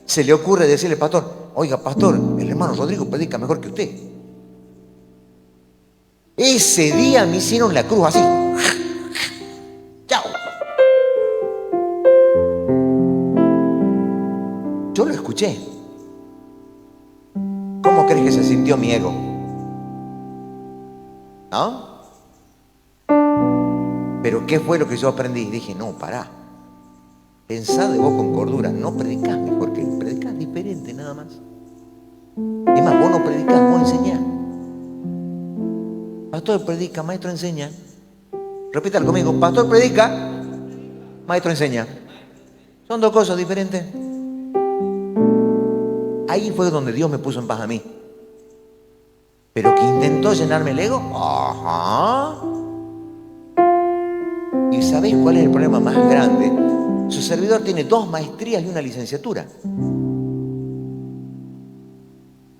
se le ocurre decirle: pastor, oiga, pastor, el hermano Rodrigo predica mejor que usted. Ese día me hicieron la cruz así. Chao. Yo lo escuché. ¿Cómo crees que se sintió mi ego? ¿No? Pero ¿qué fue lo que yo aprendí? Dije: no, pará. Pensá de vos con cordura. No predicás mejor que él. Predicás diferente nada más. Es más, vos no predicás, vos enseñás. Pastor predica, maestro enseña. Repítalo conmigo: pastor predica, maestro enseña. Son dos cosas diferentes. Ahí fue donde Dios me puso en paz a mí. Pero que intentó llenarme el ego. Ajá. ¿Y sabéis cuál es el problema más grande? Su servidor tiene 2 maestrías y una licenciatura.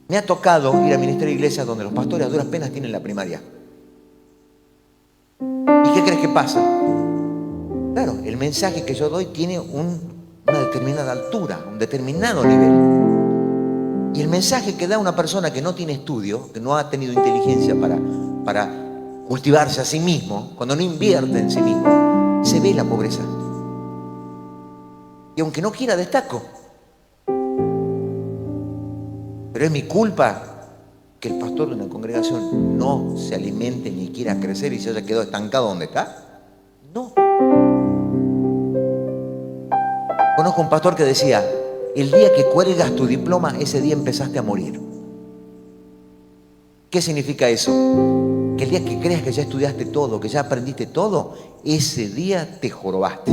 Me ha tocado ir a ministrar iglesias donde los pastores a duras penas tienen la primaria. ¿Y qué crees que pasa? Claro, el mensaje que yo doy tiene una determinada altura, un determinado nivel. Y el mensaje que da una persona que no tiene estudio, que no ha tenido inteligencia para cultivarse a sí mismo, cuando no invierte en sí mismo, se ve la pobreza. Y aunque no quiera, destaco. Pero es mi culpa que el pastor de una congregación no se alimente ni quiera crecer y se haya quedado estancado donde está. No. Conozco un pastor que decía: el día que cuelgas tu diploma, ese día empezaste a morir. ¿Qué significa eso? Que el día que creas que ya estudiaste todo, que ya aprendiste todo, ese día te jorobaste.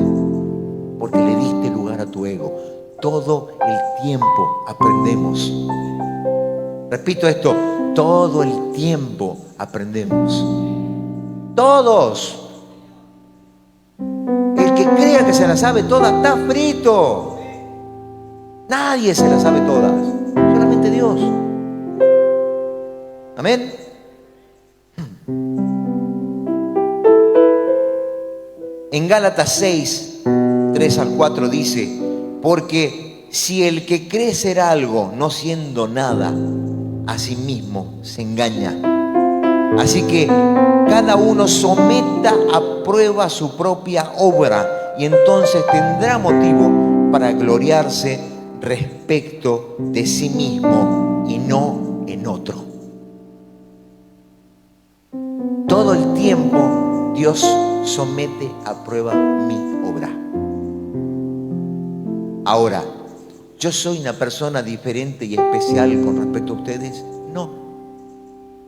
Porque le diste lugar a tu ego. Todo el tiempo aprendemos. Repito esto: todo el tiempo aprendemos. Todos. El que crea que se la sabe toda está frito. Nadie se la sabe todas, solamente Dios. Amén. En Gálatas 6, 3 al 4 dice: porque si el que cree ser algo no siendo nada, a sí mismo se engaña. Así que cada uno someta a prueba su propia obra y entonces tendrá motivo para gloriarse respecto de sí mismo y no en otro. Todo el tiempo Dios somete a prueba mi obra. Ahora, ¿yo soy una persona diferente y especial con respecto a ustedes? No.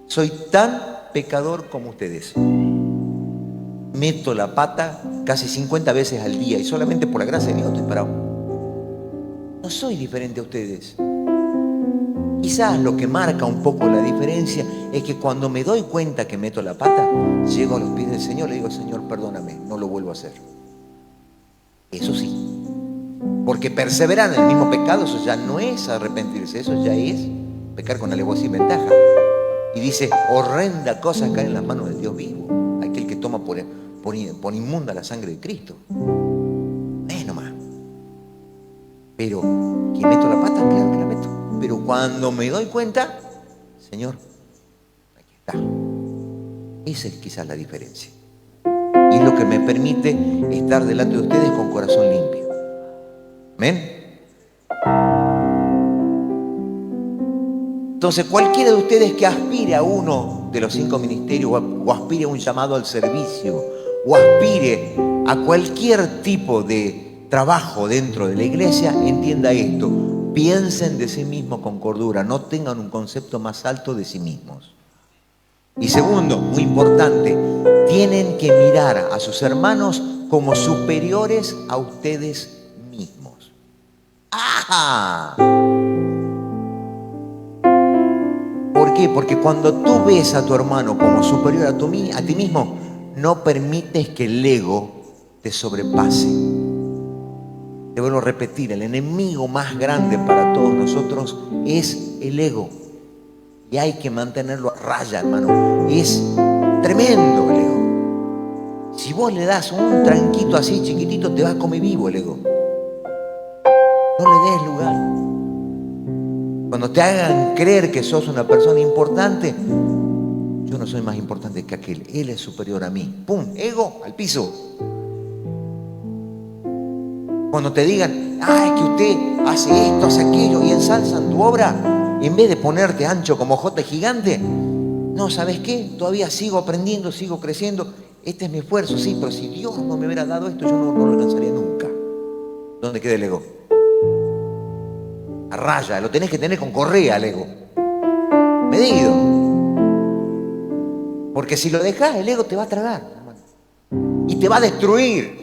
Soy tan pecador como ustedes. Meto la pata casi 50 veces al día y solamente por la gracia de Dios estoy parado. No soy diferente a ustedes. Quizás lo que marca un poco la diferencia es que cuando me doy cuenta que meto la pata, llego a los pies del Señor y le digo: Señor, perdóname, no lo vuelvo a hacer. Eso sí. Porque perseverar en el mismo pecado, eso ya no es arrepentirse, eso ya es pecar con alevosía y ventaja. Y dice: horrenda cosa cae en las manos del Dios vivo, aquel que toma por inmunda la sangre de Cristo. Nomás. Pero que meto la pata, claro que la meto. Pero cuando me doy cuenta, Señor, Está. Esa es quizás la diferencia. Y es lo que me permite estar delante de ustedes con corazón limpio. ¿Amén? Entonces, cualquiera de ustedes que aspire a uno de los 5 ministerios, o aspire a un llamado al servicio, o aspire a cualquier tipo de trabajo dentro de la iglesia, entienda esto: piensen de sí mismos con cordura, no tengan un concepto más alto de sí mismos. Y segundo, muy importante, tienen que mirar a sus hermanos como superiores a ustedes mismos. ¡Ah! ¿Por qué? Porque cuando tú ves a tu hermano como superior a ti mismo, no permites que el ego te sobrepase. Te vuelvo a repetir, el enemigo más grande para todos nosotros es el ego. Y hay que mantenerlo a raya, hermano. Es tremendo el ego. Si vos le das un tranquito así chiquitito, te va a comer vivo el ego. No le des lugar. Cuando te hagan creer que sos una persona importante, yo no soy más importante que aquel. Él es superior a mí. ¡Pum! Ego al piso. Cuando te digan, es que usted hace esto, hace aquello, y ensalzan tu obra, en vez de ponerte ancho como jote gigante, no, ¿sabes qué? Todavía sigo aprendiendo, sigo creciendo. Este es mi esfuerzo, sí, pero si Dios no me hubiera dado esto, yo no lo alcanzaría nunca. ¿Dónde queda el ego? A raya, lo tenés que tener con correa el ego. Medido. Porque si lo dejás, el ego te va a tragar, hermano, y te va a destruir.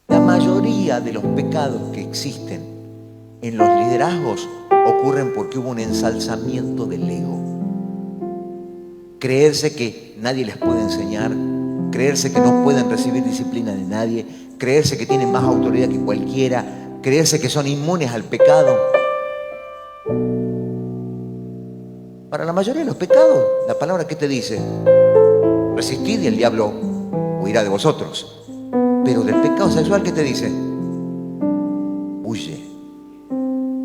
La mayoría de los pecados que existen en los liderazgos ocurren porque hubo un ensalzamiento del ego. Creerse que nadie les puede enseñar, creerse que no pueden recibir disciplina de nadie, creerse que tienen más autoridad que cualquiera, creerse que son inmunes al pecado. Para la mayoría de los pecados, la palabra ¿qué te dice? Resistid y el diablo huirá de vosotros. Pero del pecado sexual, ¿qué te dice? Huye.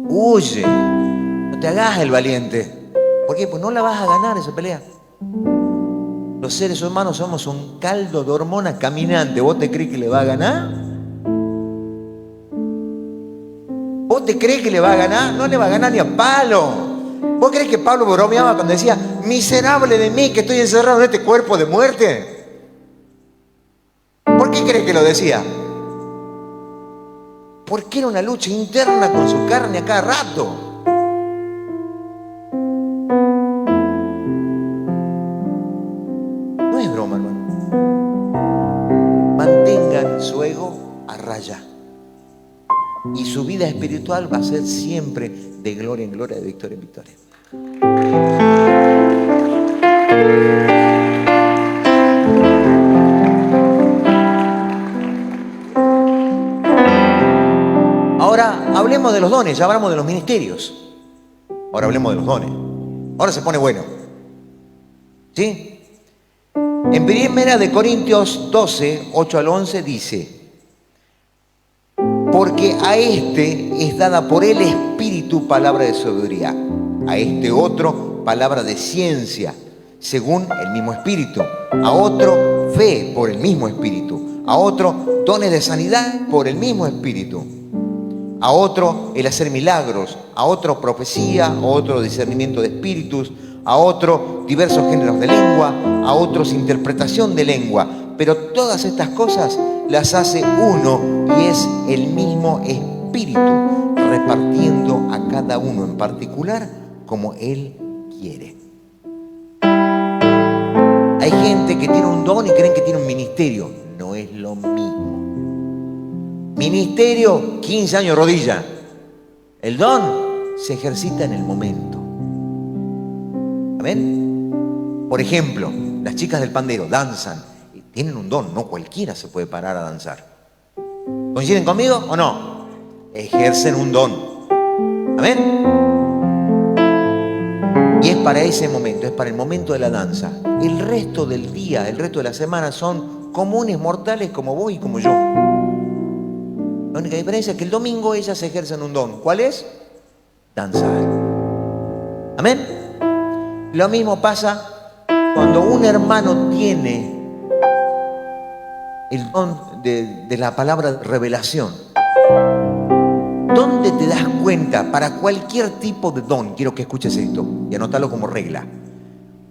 Huye. No te hagas el valiente. ¿Por qué? Pues no la vas a ganar esa pelea. Los seres humanos somos un caldo de hormonas caminante. ¿Vos te crees que le va a ganar? ¿Vos te crees que le va a ganar? No le va a ganar ni a palo. ¿Vos crees que Pablo bromeaba cuando decía, miserable de mí que estoy encerrado en este cuerpo de muerte? ¿Por qué crees que lo decía? Porque era una lucha interna con su carne a cada rato. No es broma, hermano. Mantengan su ego a raya. Y su vida espiritual va a ser siempre de gloria en gloria, de victoria en victoria. Ahora hablemos de los dones, ya hablamos de los ministerios. Ahora hablemos de los dones. Ahora se pone bueno. ¿Sí? En 1 Corintios 12, 8 al 11 dice: porque a este es dada por el Espíritu palabra de sabiduría, a este otro palabra de ciencia, según el mismo Espíritu, a otro fe por el mismo Espíritu, a otro dones de sanidad por el mismo Espíritu, a otro el hacer milagros, a otro profecía, a otro discernimiento de espíritus, a otro diversos géneros de lengua, a otros interpretación de lengua. Pero todas estas cosas las hace uno y es el mismo Espíritu, repartiendo a cada uno en particular como Él quiere. Hay gente que tiene un don y creen que tiene un ministerio. No es lo mismo. Ministerio, 15 años rodilla. El don se ejercita en el momento. ¿Amén? Por ejemplo, las chicas del pandero danzan. Tienen un don, no cualquiera se puede parar a danzar. ¿Coinciden conmigo o no? Ejercen un don. ¿Amén? Y es para ese momento, es para el momento de la danza. El resto del día, el resto de la semana son comunes, mortales como vos y como yo. La única diferencia es que el domingo ellas ejercen un don. ¿Cuál es? Danzar. ¿Amén? Lo mismo pasa cuando un hermano tiene el don de la palabra revelación. ¿Dónde te das cuenta? Para cualquier tipo de don, quiero que escuches esto y anótalo como regla.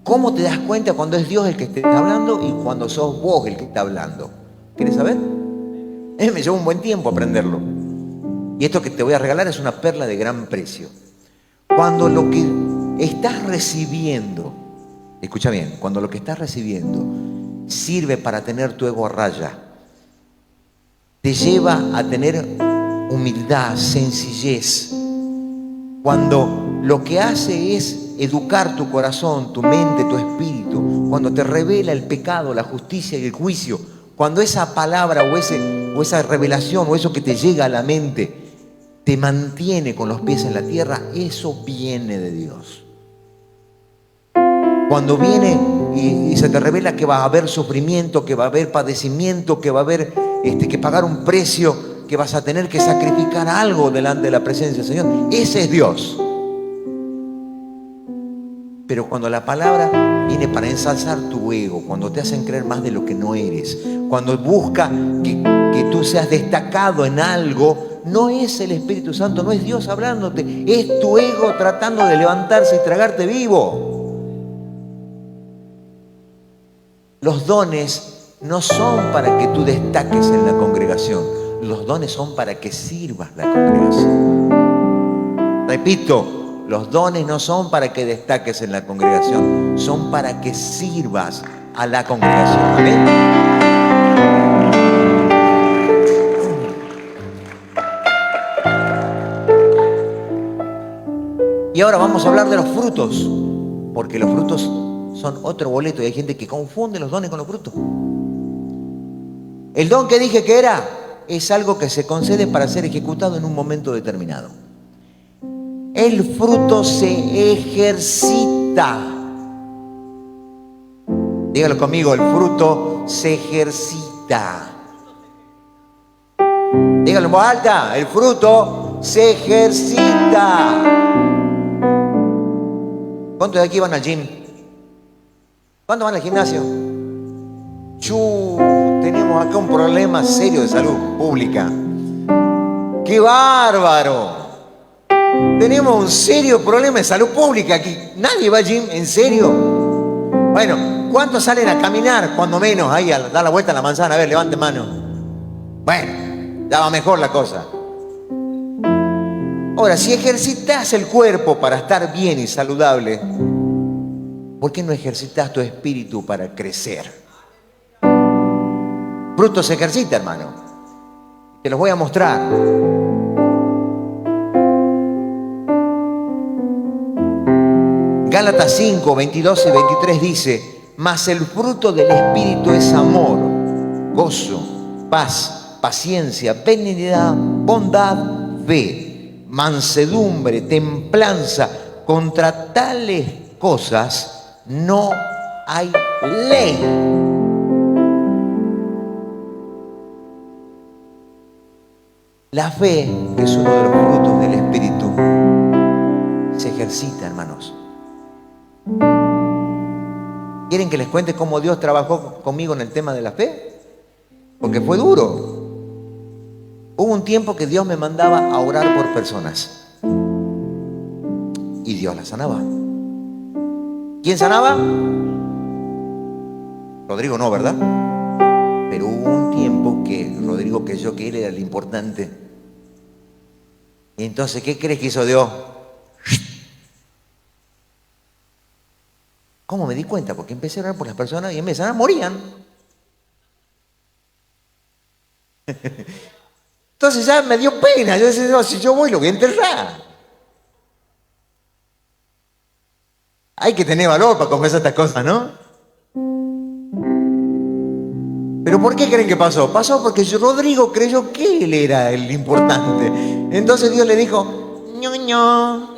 ¿Cómo te das cuenta cuando es Dios el que te está hablando y cuando sos vos el que está hablando? ¿Quieres saber? Me llevó un buen tiempo aprenderlo. Y esto que te voy a regalar es una perla de gran precio. Cuando lo que estás recibiendo, escucha bien, cuando lo que estás recibiendo sirve para tener tu ego a raya, te lleva a tener humildad, sencillez, cuando lo que hace es educar tu corazón, tu mente, tu espíritu, cuando te revela el pecado, la justicia y el juicio, cuando esa palabra o esa revelación o eso que te llega a la mente te mantiene con los pies en la tierra, eso viene de Dios. Cuando viene y se te revela que va a haber sufrimiento, que va a haber padecimiento, que va a haber que pagar un precio, que vas a tener que sacrificar algo delante de la presencia del Señor, ese es Dios. Pero cuando la palabra viene para ensalzar tu ego, cuando te hacen creer más de lo que no eres, cuando busca que tú seas destacado en algo, no es el Espíritu Santo, no es Dios hablándote, es tu ego tratando de levantarse y tragarte vivo. Los dones no son para que tú destaques en la congregación, los dones son para que sirvas la congregación. Repito, los dones no son para que destaques en la congregación, son para que sirvas a la congregación. ¿Amén? Y ahora vamos a hablar de los frutos, porque los frutos son otro boleto y hay gente que confunde los dones con los frutos. El don que dije que era es algo que se concede para ser ejecutado en un momento determinado. El fruto se ejercita. Dígalo conmigo, el fruto se ejercita. Dígalo en voz alta, el fruto se ejercita. ¿Cuántos de aquí van al gym? ¿Cuántos van al gimnasio? Tenemos acá un problema serio de salud pública. ¡Qué bárbaro! Tenemos un serio problema de salud pública aquí. Nadie va al gym, ¿en serio? Bueno, ¿cuántos salen a caminar? Cuando menos, ahí a dar la vuelta a la manzana. A ver, levante mano. Bueno, ya va mejor la cosa. Ahora, si ejercitas el cuerpo para estar bien y saludable, ¿por qué no ejercitas tu espíritu para crecer? Fruto se ejercita, hermano. Te los voy a mostrar. Gálatas 5, 22 y 23 dice: mas el fruto del espíritu es amor, gozo, paz, paciencia, benignidad, bondad, fe, mansedumbre, templanza. Contra tales cosas no hay ley. La fe, que es uno de los frutos del Espíritu, se ejercita, hermanos. ¿Quieren que les cuente cómo Dios trabajó conmigo en el tema de la fe? Porque fue duro. Hubo un tiempo que Dios me mandaba a orar por personas y Dios las sanaba. ¿Quién sanaba? Rodrigo no, ¿verdad? Pero hubo un tiempo que Rodrigo creyó que él era el importante. Y entonces, ¿qué crees que hizo Dios? ¿Cómo me di cuenta? Porque empecé a orar por las personas y en vez de sanar, morían. Entonces ya me dio pena. Yo decía, no, si yo voy, lo voy a enterrar. Hay que tener valor para confesar estas cosas, ¿no? ¿Pero por qué creen que pasó? Pasó porque Rodrigo creyó que él era el importante. Entonces Dios le dijo, ñoño.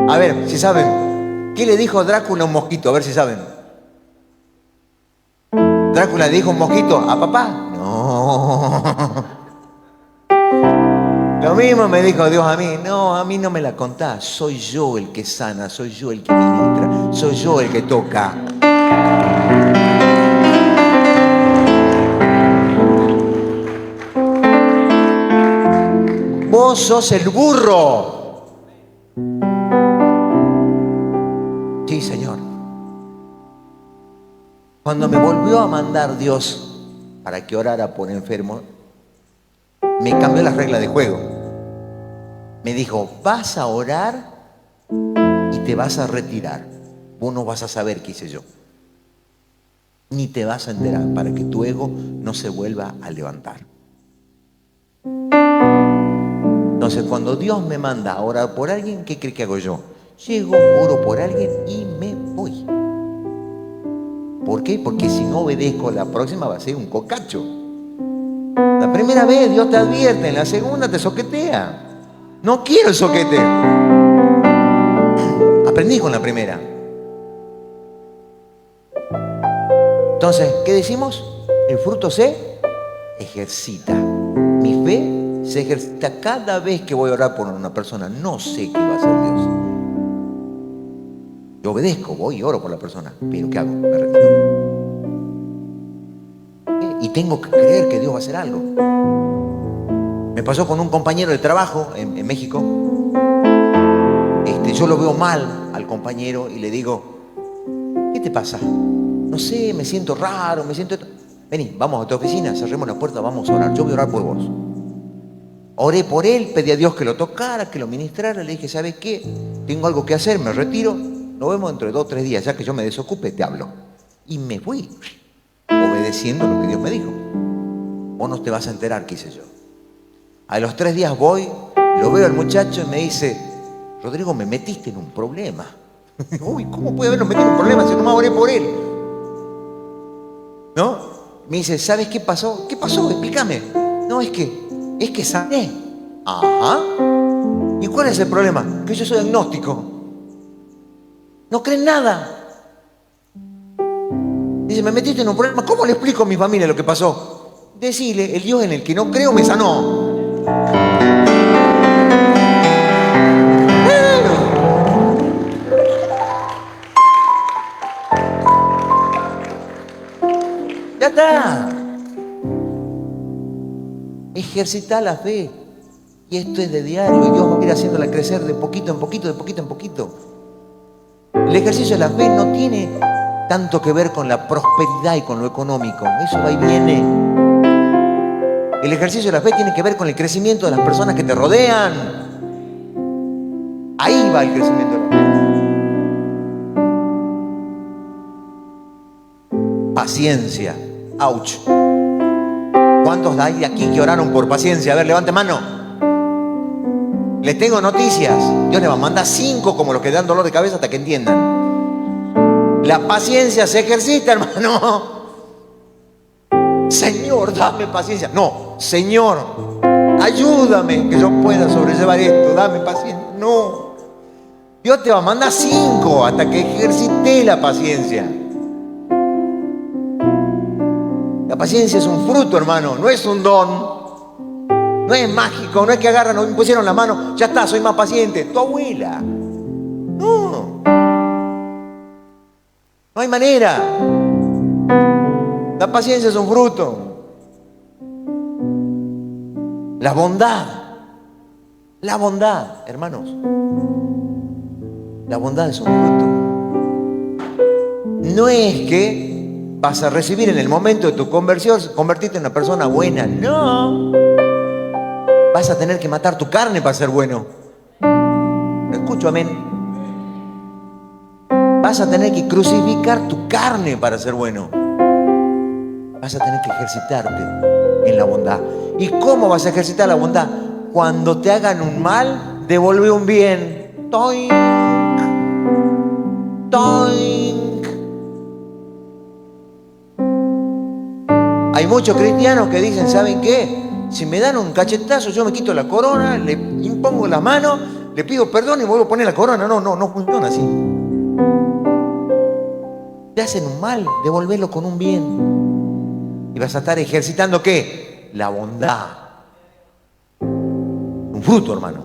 A ver, si saben, ¿qué le dijo Drácula a un mosquito? A ver si saben. ¿Drácula le dijo a un mosquito a papá? No. Lo mismo me dijo Dios a mí. No, a mí no me la contás. Soy yo el que sana, soy yo el que ministra, soy yo el que toca. Vos sos el burro. Sí, Señor. Cuando me volvió a mandar Dios para que orara por enfermos, me cambió las reglas de juego. Me dijo, vas a orar y te vas a retirar. Vos no vas a saber qué hice yo. Ni te vas a enterar para que tu ego no se vuelva a levantar. Entonces, cuando Dios me manda a orar por alguien, ¿qué cree que hago yo? Llego, oro por alguien y me voy. ¿Por qué? Porque si no obedezco, la próxima va a ser un cocacho. La primera vez Dios te advierte, en la segunda te soquetea. No quiero el soquete. Aprendí con la primera. Entonces, ¿qué decimos? El fruto se ejercita. Mi fe se ejercita cada vez que voy a orar por una persona. No sé qué va a hacer Dios. Yo obedezco, voy y oro por la persona. Pero ¿qué hago? Me retiro. Y tengo que creer que Dios va a hacer algo. Me pasó con un compañero de trabajo en México. Yo lo veo mal al compañero y le digo, ¿qué te pasa? No sé, me siento raro, me siento... Vení, vamos a tu oficina, cerremos la puerta, vamos a orar. Yo voy a orar por vos. Oré por él, pedí a Dios que lo tocara, que lo ministrara. Le dije, ¿sabes qué? Tengo algo que hacer, me retiro. Nos vemos dentro de 2 o 3 días. Ya que yo me desocupe, te hablo. Y me fui, obedeciendo lo que Dios me dijo. Vos no te vas a enterar qué hice yo. A los 3 días voy, lo veo al muchacho y me dice, Rodrigo, me metiste en un problema. Uy, ¿cómo puede habernos metido en un problema si no me oré por él? ¿No? Me dice, ¿sabes qué pasó? ¿Qué pasó? Explícame. No, es que sané. Ajá. ¿Y cuál es el problema? Que yo soy agnóstico. No creen nada. Dice, me metiste en un problema. ¿Cómo le explico a mi familia lo que pasó? Decile, el Dios en el que no creo me sanó. Ya está. Ejercita la fe. Y esto es de diario. Y Dios va a ir haciéndola crecer de poquito en poquito, de poquito en poquito. El ejercicio de la fe no tiene tanto que ver con la prosperidad y con lo económico. Eso va y viene. El ejercicio de la fe tiene que ver con el crecimiento de las personas que te rodean. Ahí va el crecimiento de la fe. Paciencia. Ouch. ¿Cuántos hay de aquí que oraron por paciencia? A ver, levante mano. Les tengo noticias. Dios les va a mandar 5 como los que dan dolor de cabeza hasta que entiendan. La paciencia se ejercita, hermano. Señor, dame paciencia. No, Señor, ayúdame que yo pueda sobrellevar esto. Dame paciencia. No. Dios te va a mandar 5 hasta que ejercite la paciencia. La paciencia es un fruto, hermano, no es un don. No es mágico, no es que agarran, nos pusieron la mano, ya está, soy más paciente. Tu abuela. No. No hay manera. La paciencia es un fruto. La bondad, hermanos. La bondad es un fruto. No es que vas a recibir en el momento de tu conversión, convertirte en una persona buena. No. Vas a tener que matar tu carne para ser bueno. ¿Lo escucho? Amén. Vas a tener que crucificar tu carne para ser bueno. Vas a tener que ejercitarte en la bondad. ¿Y cómo vas a ejercitar la bondad? Cuando te hagan un mal, devuelve un bien. Toink, toink. Hay muchos cristianos que dicen, ¿saben qué? Si me dan un cachetazo, yo me quito la corona, le impongo la mano, le pido perdón y vuelvo a poner la corona. No funciona así. Te hacen un mal, devolverlo con un bien. Y vas a estar ejercitando ¿qué? La bondad. Un fruto, hermano.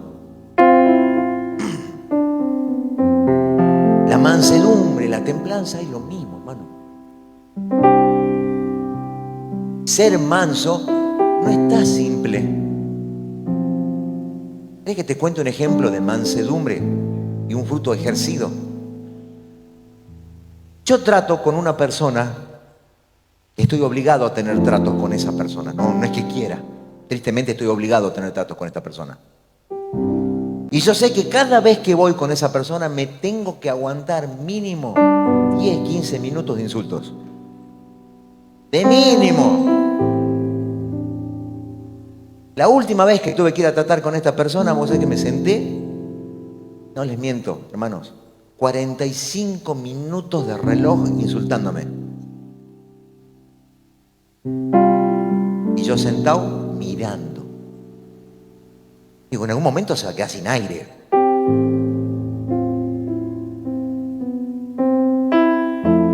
La mansedumbre, la templanza es lo mismo, hermano. Ser manso no está simple. ¿Querés que te cuente un ejemplo de mansedumbre y un fruto ejercido? Yo trato con una persona, estoy obligado a tener tratos con esa persona. No es que quiera. Tristemente estoy obligado a tener tratos con esta persona. Y yo sé que cada vez que voy con esa persona me tengo que aguantar mínimo 10, 15 minutos de insultos. De mínimo. La última vez que tuve que ir a tratar con esta persona, vos sabés que me senté, no les miento, hermanos, 45 minutos de reloj insultándome. Y yo sentado mirando. Digo, en algún momento se va a quedar sin aire.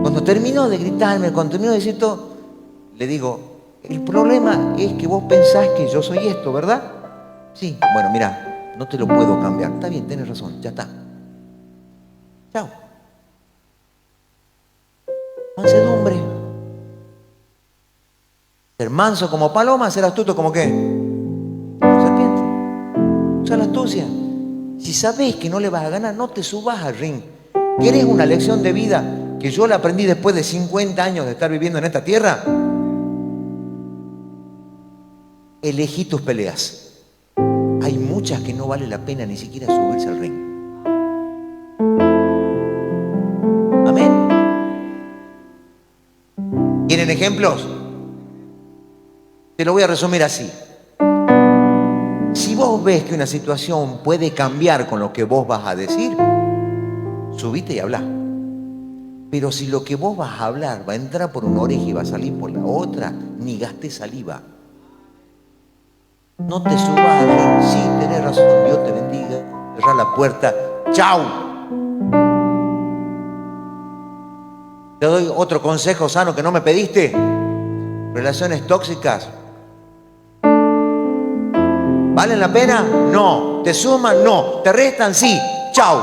Cuando terminó de gritarme, cuando terminó de decir todo, le digo, el problema es que vos pensás que yo soy esto, ¿verdad? Sí, bueno, mira, no te lo puedo cambiar. Está bien, tenés razón, ya está. Chao. Mansedumbre. Ser manso como paloma, ser astuto como qué. Como serpiente. Usa la astucia. Si sabés que no le vas a ganar, no te subas al ring. ¿Querés una lección de vida que yo la aprendí después de 50 años de estar viviendo en esta tierra? Elegí tus peleas. Hay muchas que no vale la pena ni siquiera subirse al ring. Amén. ¿Quieren ejemplos? Te lo voy a resumir así. Si vos ves que una situación puede cambiar con lo que vos vas a decir, subite y habla. Pero si lo que vos vas a hablar va a entrar por una oreja y va a salir por la otra, ni gastes saliva. No te subas, sí, tenés razón, Dios te bendiga, cerrá la puerta, chau. Te doy otro consejo sano que no me pediste. Relaciones tóxicas. ¿Valen la pena? No. ¿Te suman? No. ¿Te restan? Sí. Chau.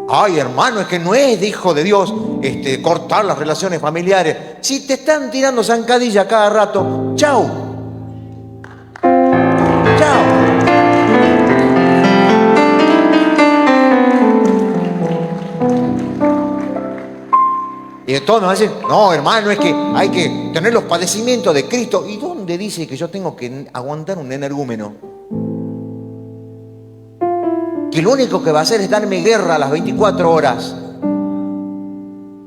Ay, hermano, es que no es de hijo de Dios cortar las relaciones familiares. Si te están tirando zancadilla cada rato, chau. Chao. Y todos me van a decir, no, hermano, es que hay que tener los padecimientos de Cristo. ¿Y dónde dice que yo tengo que aguantar un energúmeno? Que lo único que va a hacer es darme guerra a las 24 horas.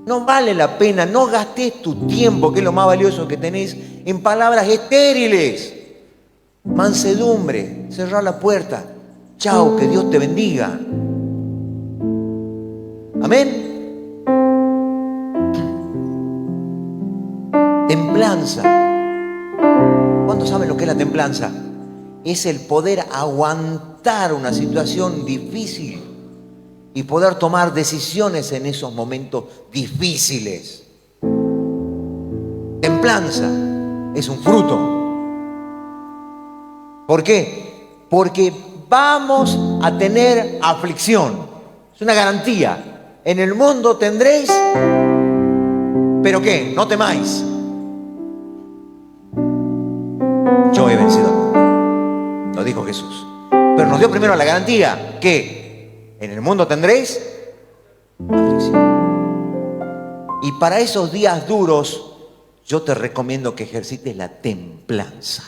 No vale la pena, no gastes tu tiempo, que es lo más valioso que tenés, en palabras estériles. Mansedumbre, cerrar la puerta. Chao, que Dios te bendiga. Amén. Templanza. ¿Cuántos saben lo que es la templanza? Es el poder aguantar una situación difícil y poder tomar decisiones en esos momentos difíciles. Templanza es un fruto. ¿Por qué? Porque vamos a tener aflicción. Es una garantía. En el mundo tendréis, ¿pero qué? No temáis. Yo he vencido al mundo. Lo dijo Jesús. Pero nos dio primero la garantía que en el mundo tendréis aflicción. Y para esos días duros, yo te recomiendo que ejercites la templanza.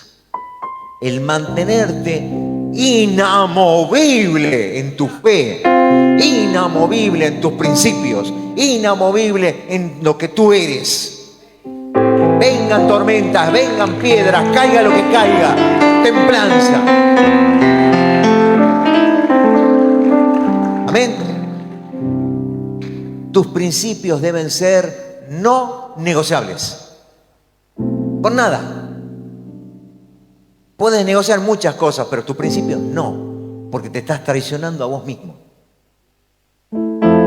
El mantenerte inamovible en tu fe, inamovible en tus principios, inamovible en lo que tú eres. Vengan tormentas, vengan piedras, caiga lo que caiga, templanza. Amén. Tus principios deben ser no negociables. Por nada. Puedes negociar muchas cosas, pero tus principios no, porque te estás traicionando a vos mismo.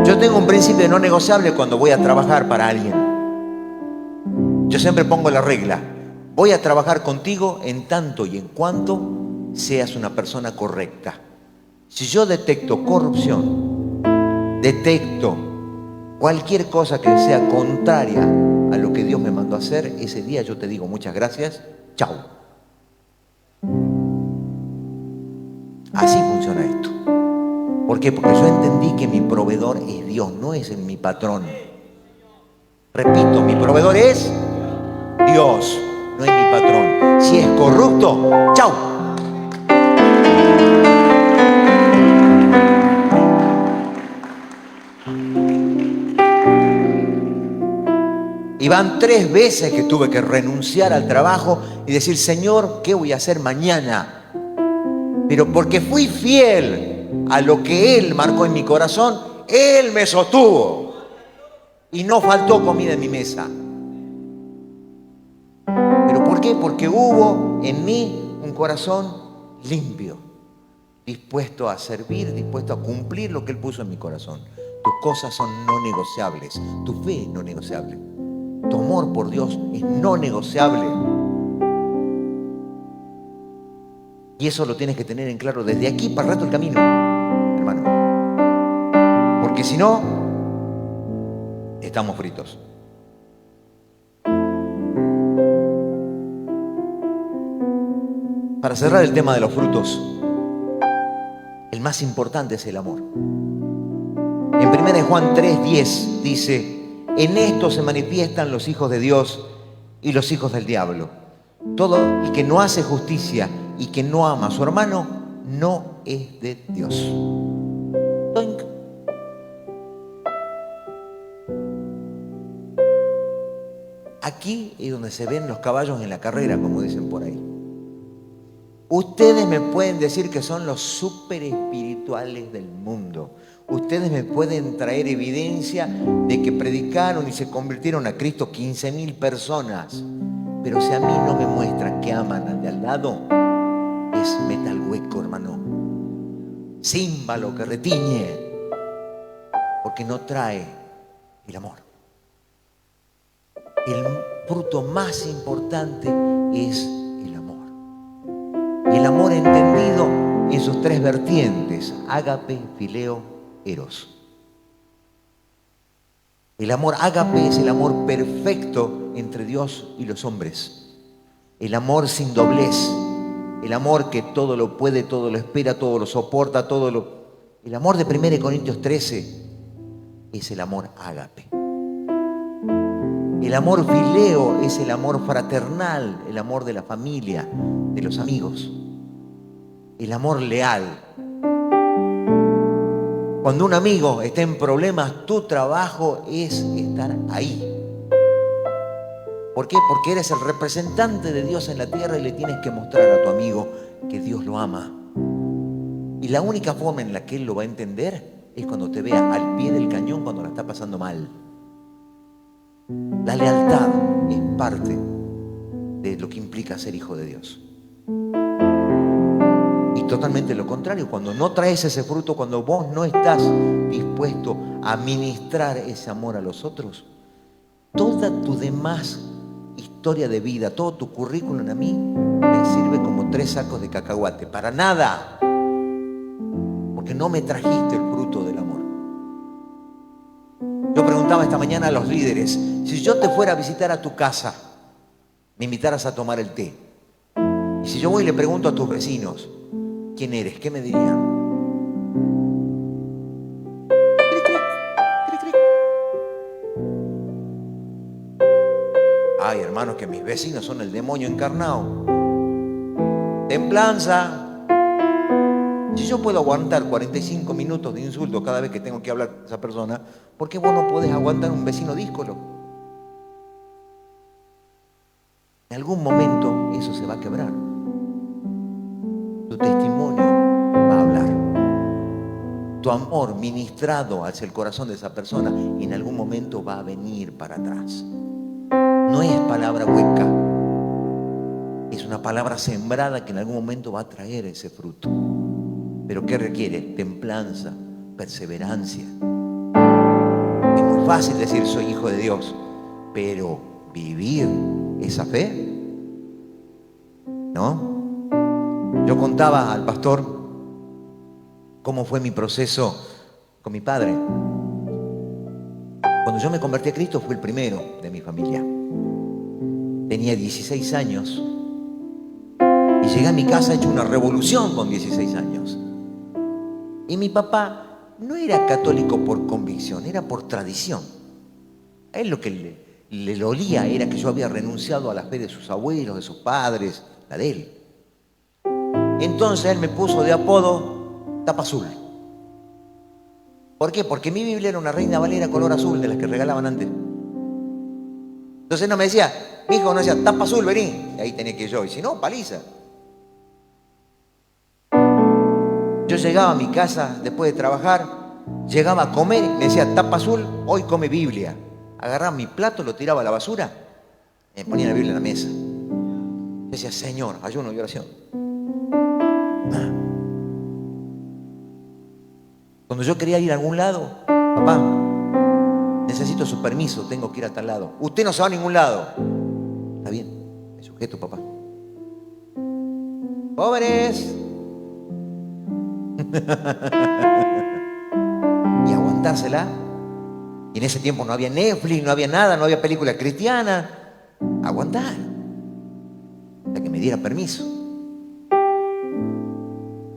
Yo tengo un principio no negociable cuando voy a trabajar para alguien. Yo siempre pongo la regla: voy a trabajar contigo en tanto y en cuanto seas una persona correcta. Si yo detecto corrupción, detecto cualquier cosa que sea contraria a lo que Dios me mandó a hacer, ese día yo te digo muchas gracias, chau. Así funciona esto. ¿Por qué? Porque yo entendí que mi proveedor es Dios, no es mi patrón. Repito, mi proveedor es Dios, no es mi patrón. Si es corrupto, chau. Y van 3 veces que tuve que renunciar al trabajo y decir, Señor, ¿qué voy a hacer mañana? Pero porque fui fiel a lo que Él marcó en mi corazón, Él me sostuvo. Y no faltó comida en mi mesa. ¿Pero por qué? Porque hubo en mí un corazón limpio, dispuesto a servir, dispuesto a cumplir lo que Él puso en mi corazón. Tus cosas son no negociables, tu fe es no negociable, tu amor por Dios es no negociable. Y eso lo tienes que tener en claro desde aquí para el resto del camino, hermano. Porque si no, estamos fritos. Para cerrar el tema de los frutos, el más importante es el amor. En 1 Juan 3:10 dice, en esto se manifiestan los hijos de Dios y los hijos del diablo. Todo el que no hace justicia y que no ama a su hermano no es de Dios. ¡Toink! Aquí es donde se ven los caballos en la carrera, como dicen por ahí. Ustedes me pueden decir que son los súper espirituales del mundo. Ustedes me pueden traer evidencia de que predicaron y se convirtieron a Cristo 15.000 personas. Pero si a mí no me muestran que aman al de al lado, es metal hueco, hermano. Címbalo que retiñe. Porque no trae el amor. El fruto más importante es el amor. Y el amor entendido en sus 3 vertientes: ágape, fileo, eros. El amor ágape es el amor perfecto entre Dios y los hombres. El amor sin doblez. El amor que todo lo puede, todo lo espera, todo lo soporta, todo lo... El amor de 1 Corintios 13 es el amor ágape. El amor fileo es el amor fraternal, el amor de la familia, de los amigos. El amor leal. Cuando un amigo está en problemas, tu trabajo es estar ahí. ¿Por qué? Porque eres el representante de Dios en la tierra y le tienes que mostrar a tu amigo que Dios lo ama. Y la única forma en la que él lo va a entender es cuando te vea al pie del cañón cuando la está pasando mal. La lealtad es parte de lo que implica ser hijo de Dios. Y totalmente lo contrario, cuando no traes ese fruto, cuando vos no estás dispuesto a ministrar ese amor a los otros, toda tu demás historia de vida, todo tu currículum a mí me sirve como 3 sacos de cacahuate. Para nada. Porque no me trajiste el fruto del amor. Yo preguntaba esta mañana a los líderes, si yo te fuera a visitar a tu casa, me invitaras a tomar el té, y si yo voy y le pregunto a tus vecinos, ¿quién eres? ¿Qué me dirían? Ay, hermanos, que mis vecinos son el demonio encarnado. Templanza. Si yo puedo aguantar 45 minutos de insulto cada vez que tengo que hablar con esa persona, ¿por qué vos no podés aguantar un vecino díscolo? En algún momento eso se va a quebrar. Tu testimonio va a hablar. Tu amor ministrado hacia el corazón de esa persona en algún momento va a venir para atrás. No es palabra hueca. Es una palabra sembrada que en algún momento va a traer ese fruto. ¿Pero qué requiere? Templanza, perseverancia. Es muy fácil decir soy hijo de Dios, pero vivir esa fe, ¿no? Yo lo contaba al pastor cómo fue mi proceso con mi padre. Cuando yo me convertí a Cristo fue el primero de mi familia. Tenía 16 años y llegué a mi casa hecho una revolución con 16 años. Y mi papá no era católico por convicción, era por tradición. A él lo que le dolía era que yo había renunciado a la fe de sus abuelos, de sus padres, la de él. Entonces él me puso de apodo Tapa Azul. ¿Por qué? Porque mi Biblia era una Reina Valera color azul, de las que regalaban antes. Entonces no me decía, mi hijo no decía, Tapa Azul, vení. Y ahí tenía que ir yo. Y si no, paliza. Yo llegaba a mi casa después de trabajar, llegaba a comer, me decía, Tapa Azul, hoy come Biblia. Agarraba mi plato, lo tiraba a la basura, me ponía la Biblia en la mesa. Yo decía, Señor, ayuno y oración. Cuando yo quería ir a algún lado, papá, necesito su permiso, tengo que ir a tal lado. Usted no se va a ningún lado. Está bien, me sujeto, papá. Pobres. Y aguantársela. Y en ese tiempo no había Netflix, no había nada, no había película cristiana. Aguantar. Hasta que me diera permiso.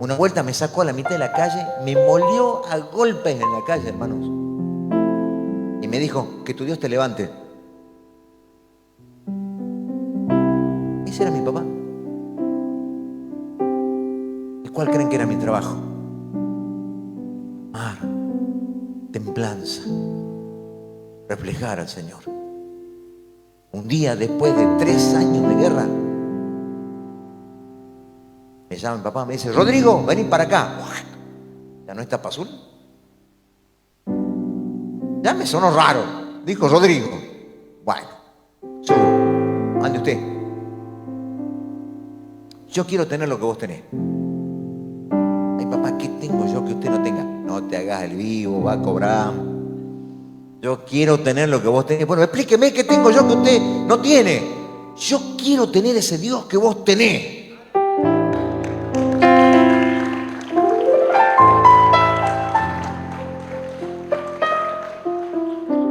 Una vuelta me sacó a la mitad de la calle, me molió a golpes en la calle, hermanos. Y me dijo, que tu Dios te levante. Ese era mi papá. ¿Y cuál creen que era mi trabajo? Amar, templanza, reflejar al Señor. Un día después de 3 años de guerra, me llama mi papá, me dice, Rodrigo, vení para acá. ¿Ya no está Tapa Azul? Ya me sonó raro. Dijo Rodrigo. Bueno, subo, ande usted. Yo quiero tener lo que vos tenés. Ay, papá, ¿qué tengo yo que usted no tenga? No te hagas el vivo, va a cobrar. Yo quiero tener lo que vos tenés. Bueno, explíqueme qué tengo yo que usted no tiene. Yo quiero tener ese Dios que vos tenés.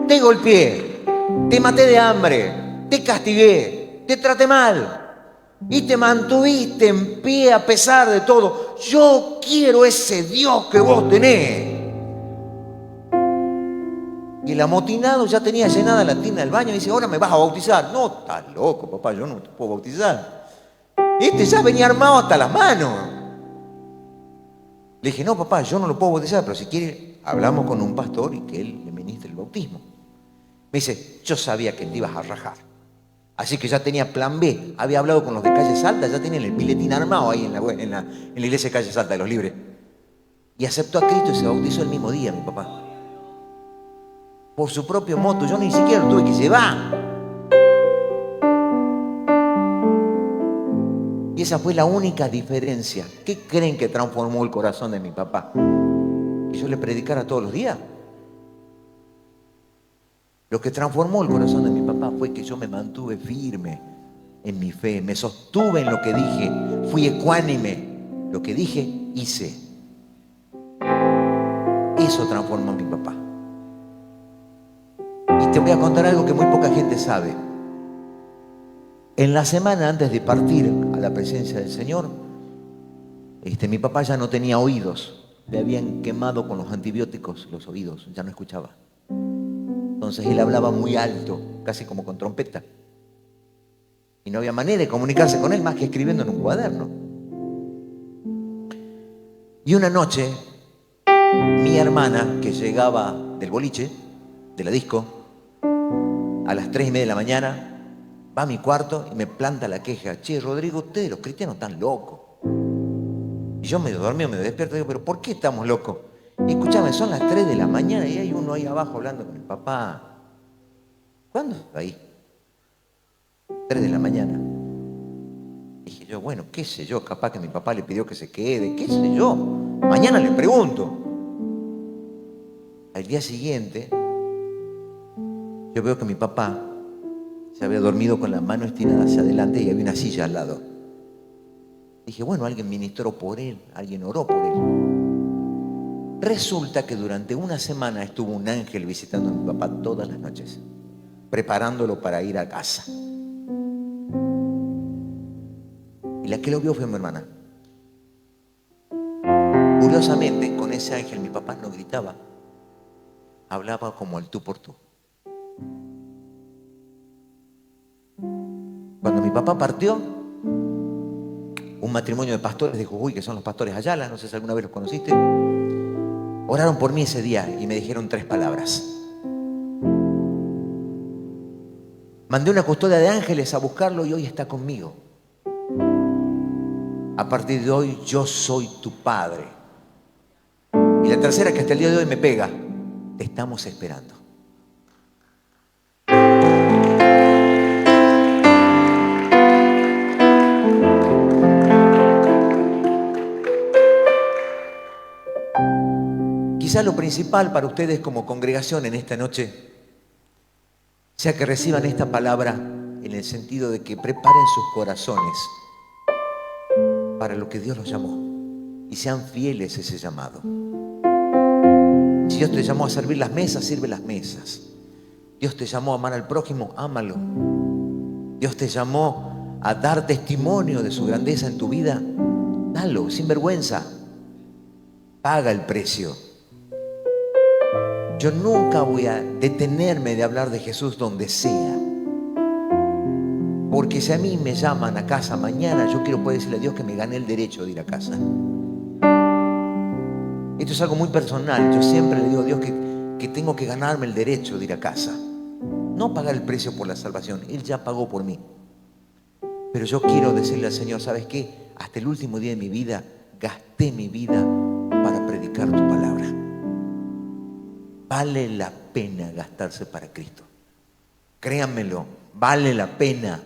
Te golpeé, te maté de hambre, te castigué, te traté mal y te mantuviste en pie a pesar de todo. Yo quiero ese Dios que vos tenés. Y el amotinado ya tenía llenada la tina del baño y dice, ahora me vas a bautizar. No, estás loco, papá, yo no te puedo bautizar. Este ya venía armado hasta las manos. Le dije, no, papá, yo no lo puedo bautizar, pero si quiere, hablamos con un pastor y que él le ministre el bautismo. Me dice, yo sabía que te ibas a rajar. Así que ya tenía plan B. Había hablado con los de Calle Salta, ya tenían el piletín armado ahí en la iglesia de Calle Salta de los Libres. Y aceptó a Cristo y se bautizó el mismo día, mi papá. Por su propio moto, yo ni siquiera lo tuve que llevar. Y esa fue la única diferencia. ¿Qué creen que transformó el corazón de mi papá? Que yo le predicara todos los días. Lo que transformó el corazón de mi papá fue que yo me mantuve firme en mi fe, me sostuve en lo que dije, fui ecuánime. Lo que dije, hice. Eso transformó a mi papá. Y te voy a contar algo que muy poca gente sabe. En la semana antes de partir a la presencia del Señor, mi papá ya no tenía oídos. Le habían quemado con los antibióticos los oídos, ya no escuchaba. Entonces él hablaba muy alto, casi como con trompeta. Y no había manera de comunicarse con él más que escribiendo en un cuaderno. Y una noche, mi hermana, que llegaba del boliche, de la disco, a las 3:30 de la mañana, va a mi cuarto y me planta la queja. Che, Rodrigo, ustedes los cristianos están locos. Y yo medio dormido, me despierto y digo, ¿pero por qué estamos locos? Y escúchame, son las 3 de la mañana y hay uno ahí abajo hablando con el papá. ¿Cuándo está ahí? 3 de la mañana. Dije yo, bueno, qué sé yo, capaz que mi papá le pidió que se quede, qué sé yo. Mañana le pregunto. Al día siguiente, yo veo que mi papá se había dormido con la mano estirada hacia adelante y había una silla al lado. Dije, bueno, alguien ministró por él, alguien oró por él. Resulta que durante una semana estuvo un ángel visitando a mi papá todas las noches, preparándolo para ir a casa. Y la que lo vio fue mi hermana. Curiosamente, con ese ángel mi papá no gritaba, hablaba como el tú por tú. Cuando mi papá partió, un matrimonio de pastores de Jujuy, que son los pastores Ayala, no sé si alguna vez los conociste, oraron por mí ese día y me dijeron 3 palabras. Mandé una custodia de ángeles a buscarlo y hoy está conmigo. A partir de hoy yo soy tu padre. Y la tercera, que hasta el día de hoy me pega, te estamos esperando. Quizás lo principal para ustedes como congregación en esta noche sea que reciban esta palabra en el sentido de que preparen sus corazones para lo que Dios los llamó y sean fieles a ese llamado. Si Dios te llamó a servir las mesas, sirve las mesas. Dios te llamó a amar al prójimo, ámalo. Dios te llamó a dar testimonio de su grandeza en tu vida, dalo, sin vergüenza. Paga el precio. Yo nunca voy a detenerme de hablar de Jesús donde sea. Porque si a mí me llaman a casa mañana, yo quiero poder decirle a Dios que me gané el derecho de ir a casa. Esto es algo muy personal. Yo siempre le digo a Dios que tengo que ganarme el derecho de ir a casa. No pagar el precio por la salvación. Él ya pagó por mí. Pero yo quiero decirle al Señor, ¿sabes qué? Hasta el último día de mi vida, gasté mi vida para predicar tu palabra. Vale la pena gastarse para Cristo. Créanmelo, vale la pena.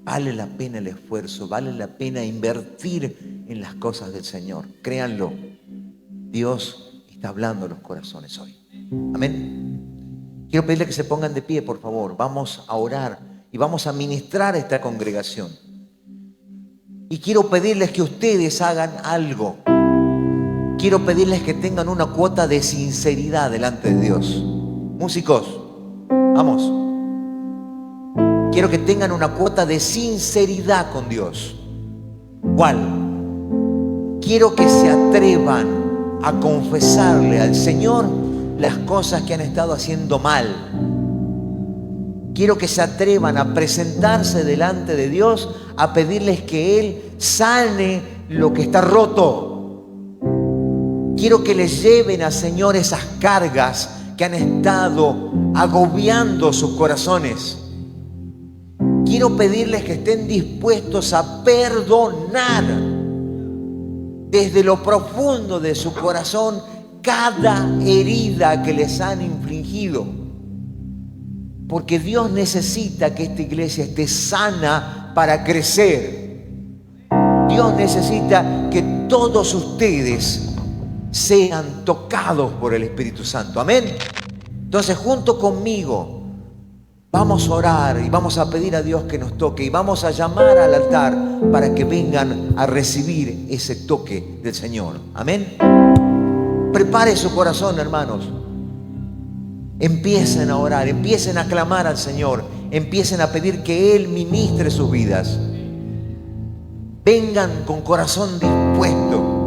Vale la pena el esfuerzo, vale la pena invertir en las cosas del Señor. Créanlo, Dios está hablando a los corazones hoy. Amén. Quiero pedirle que se pongan de pie, por favor. Vamos a orar y vamos a ministrar a esta congregación. Y quiero pedirles que ustedes hagan algo. Quiero pedirles que tengan una cuota de sinceridad delante de Dios. Músicos, vamos. Quiero que tengan una cuota de sinceridad con Dios. ¿Cuál? Quiero que se atrevan a confesarle al Señor las cosas que han estado haciendo mal. Quiero que se atrevan a presentarse delante de Dios, a pedirles que Él sane lo que está roto. Quiero que les lleven al Señor esas cargas que han estado agobiando sus corazones. Quiero pedirles que estén dispuestos a perdonar desde lo profundo de su corazón cada herida que les han infligido. Porque Dios necesita que esta iglesia esté sana para crecer. Dios necesita que todos ustedes sean tocados por el Espíritu Santo. Amén. Entonces, junto conmigo, vamos a orar y vamos a pedir a Dios que nos toque y vamos a llamar al altar para que vengan a recibir ese toque del Señor. Amén. Prepare su corazón, hermanos. Empiecen a orar, empiecen a clamar al Señor, empiecen a pedir que Él ministre sus vidas. Vengan con corazón dispuesto.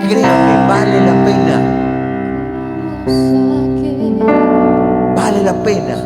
Créanme, vale la pena. Vale la pena.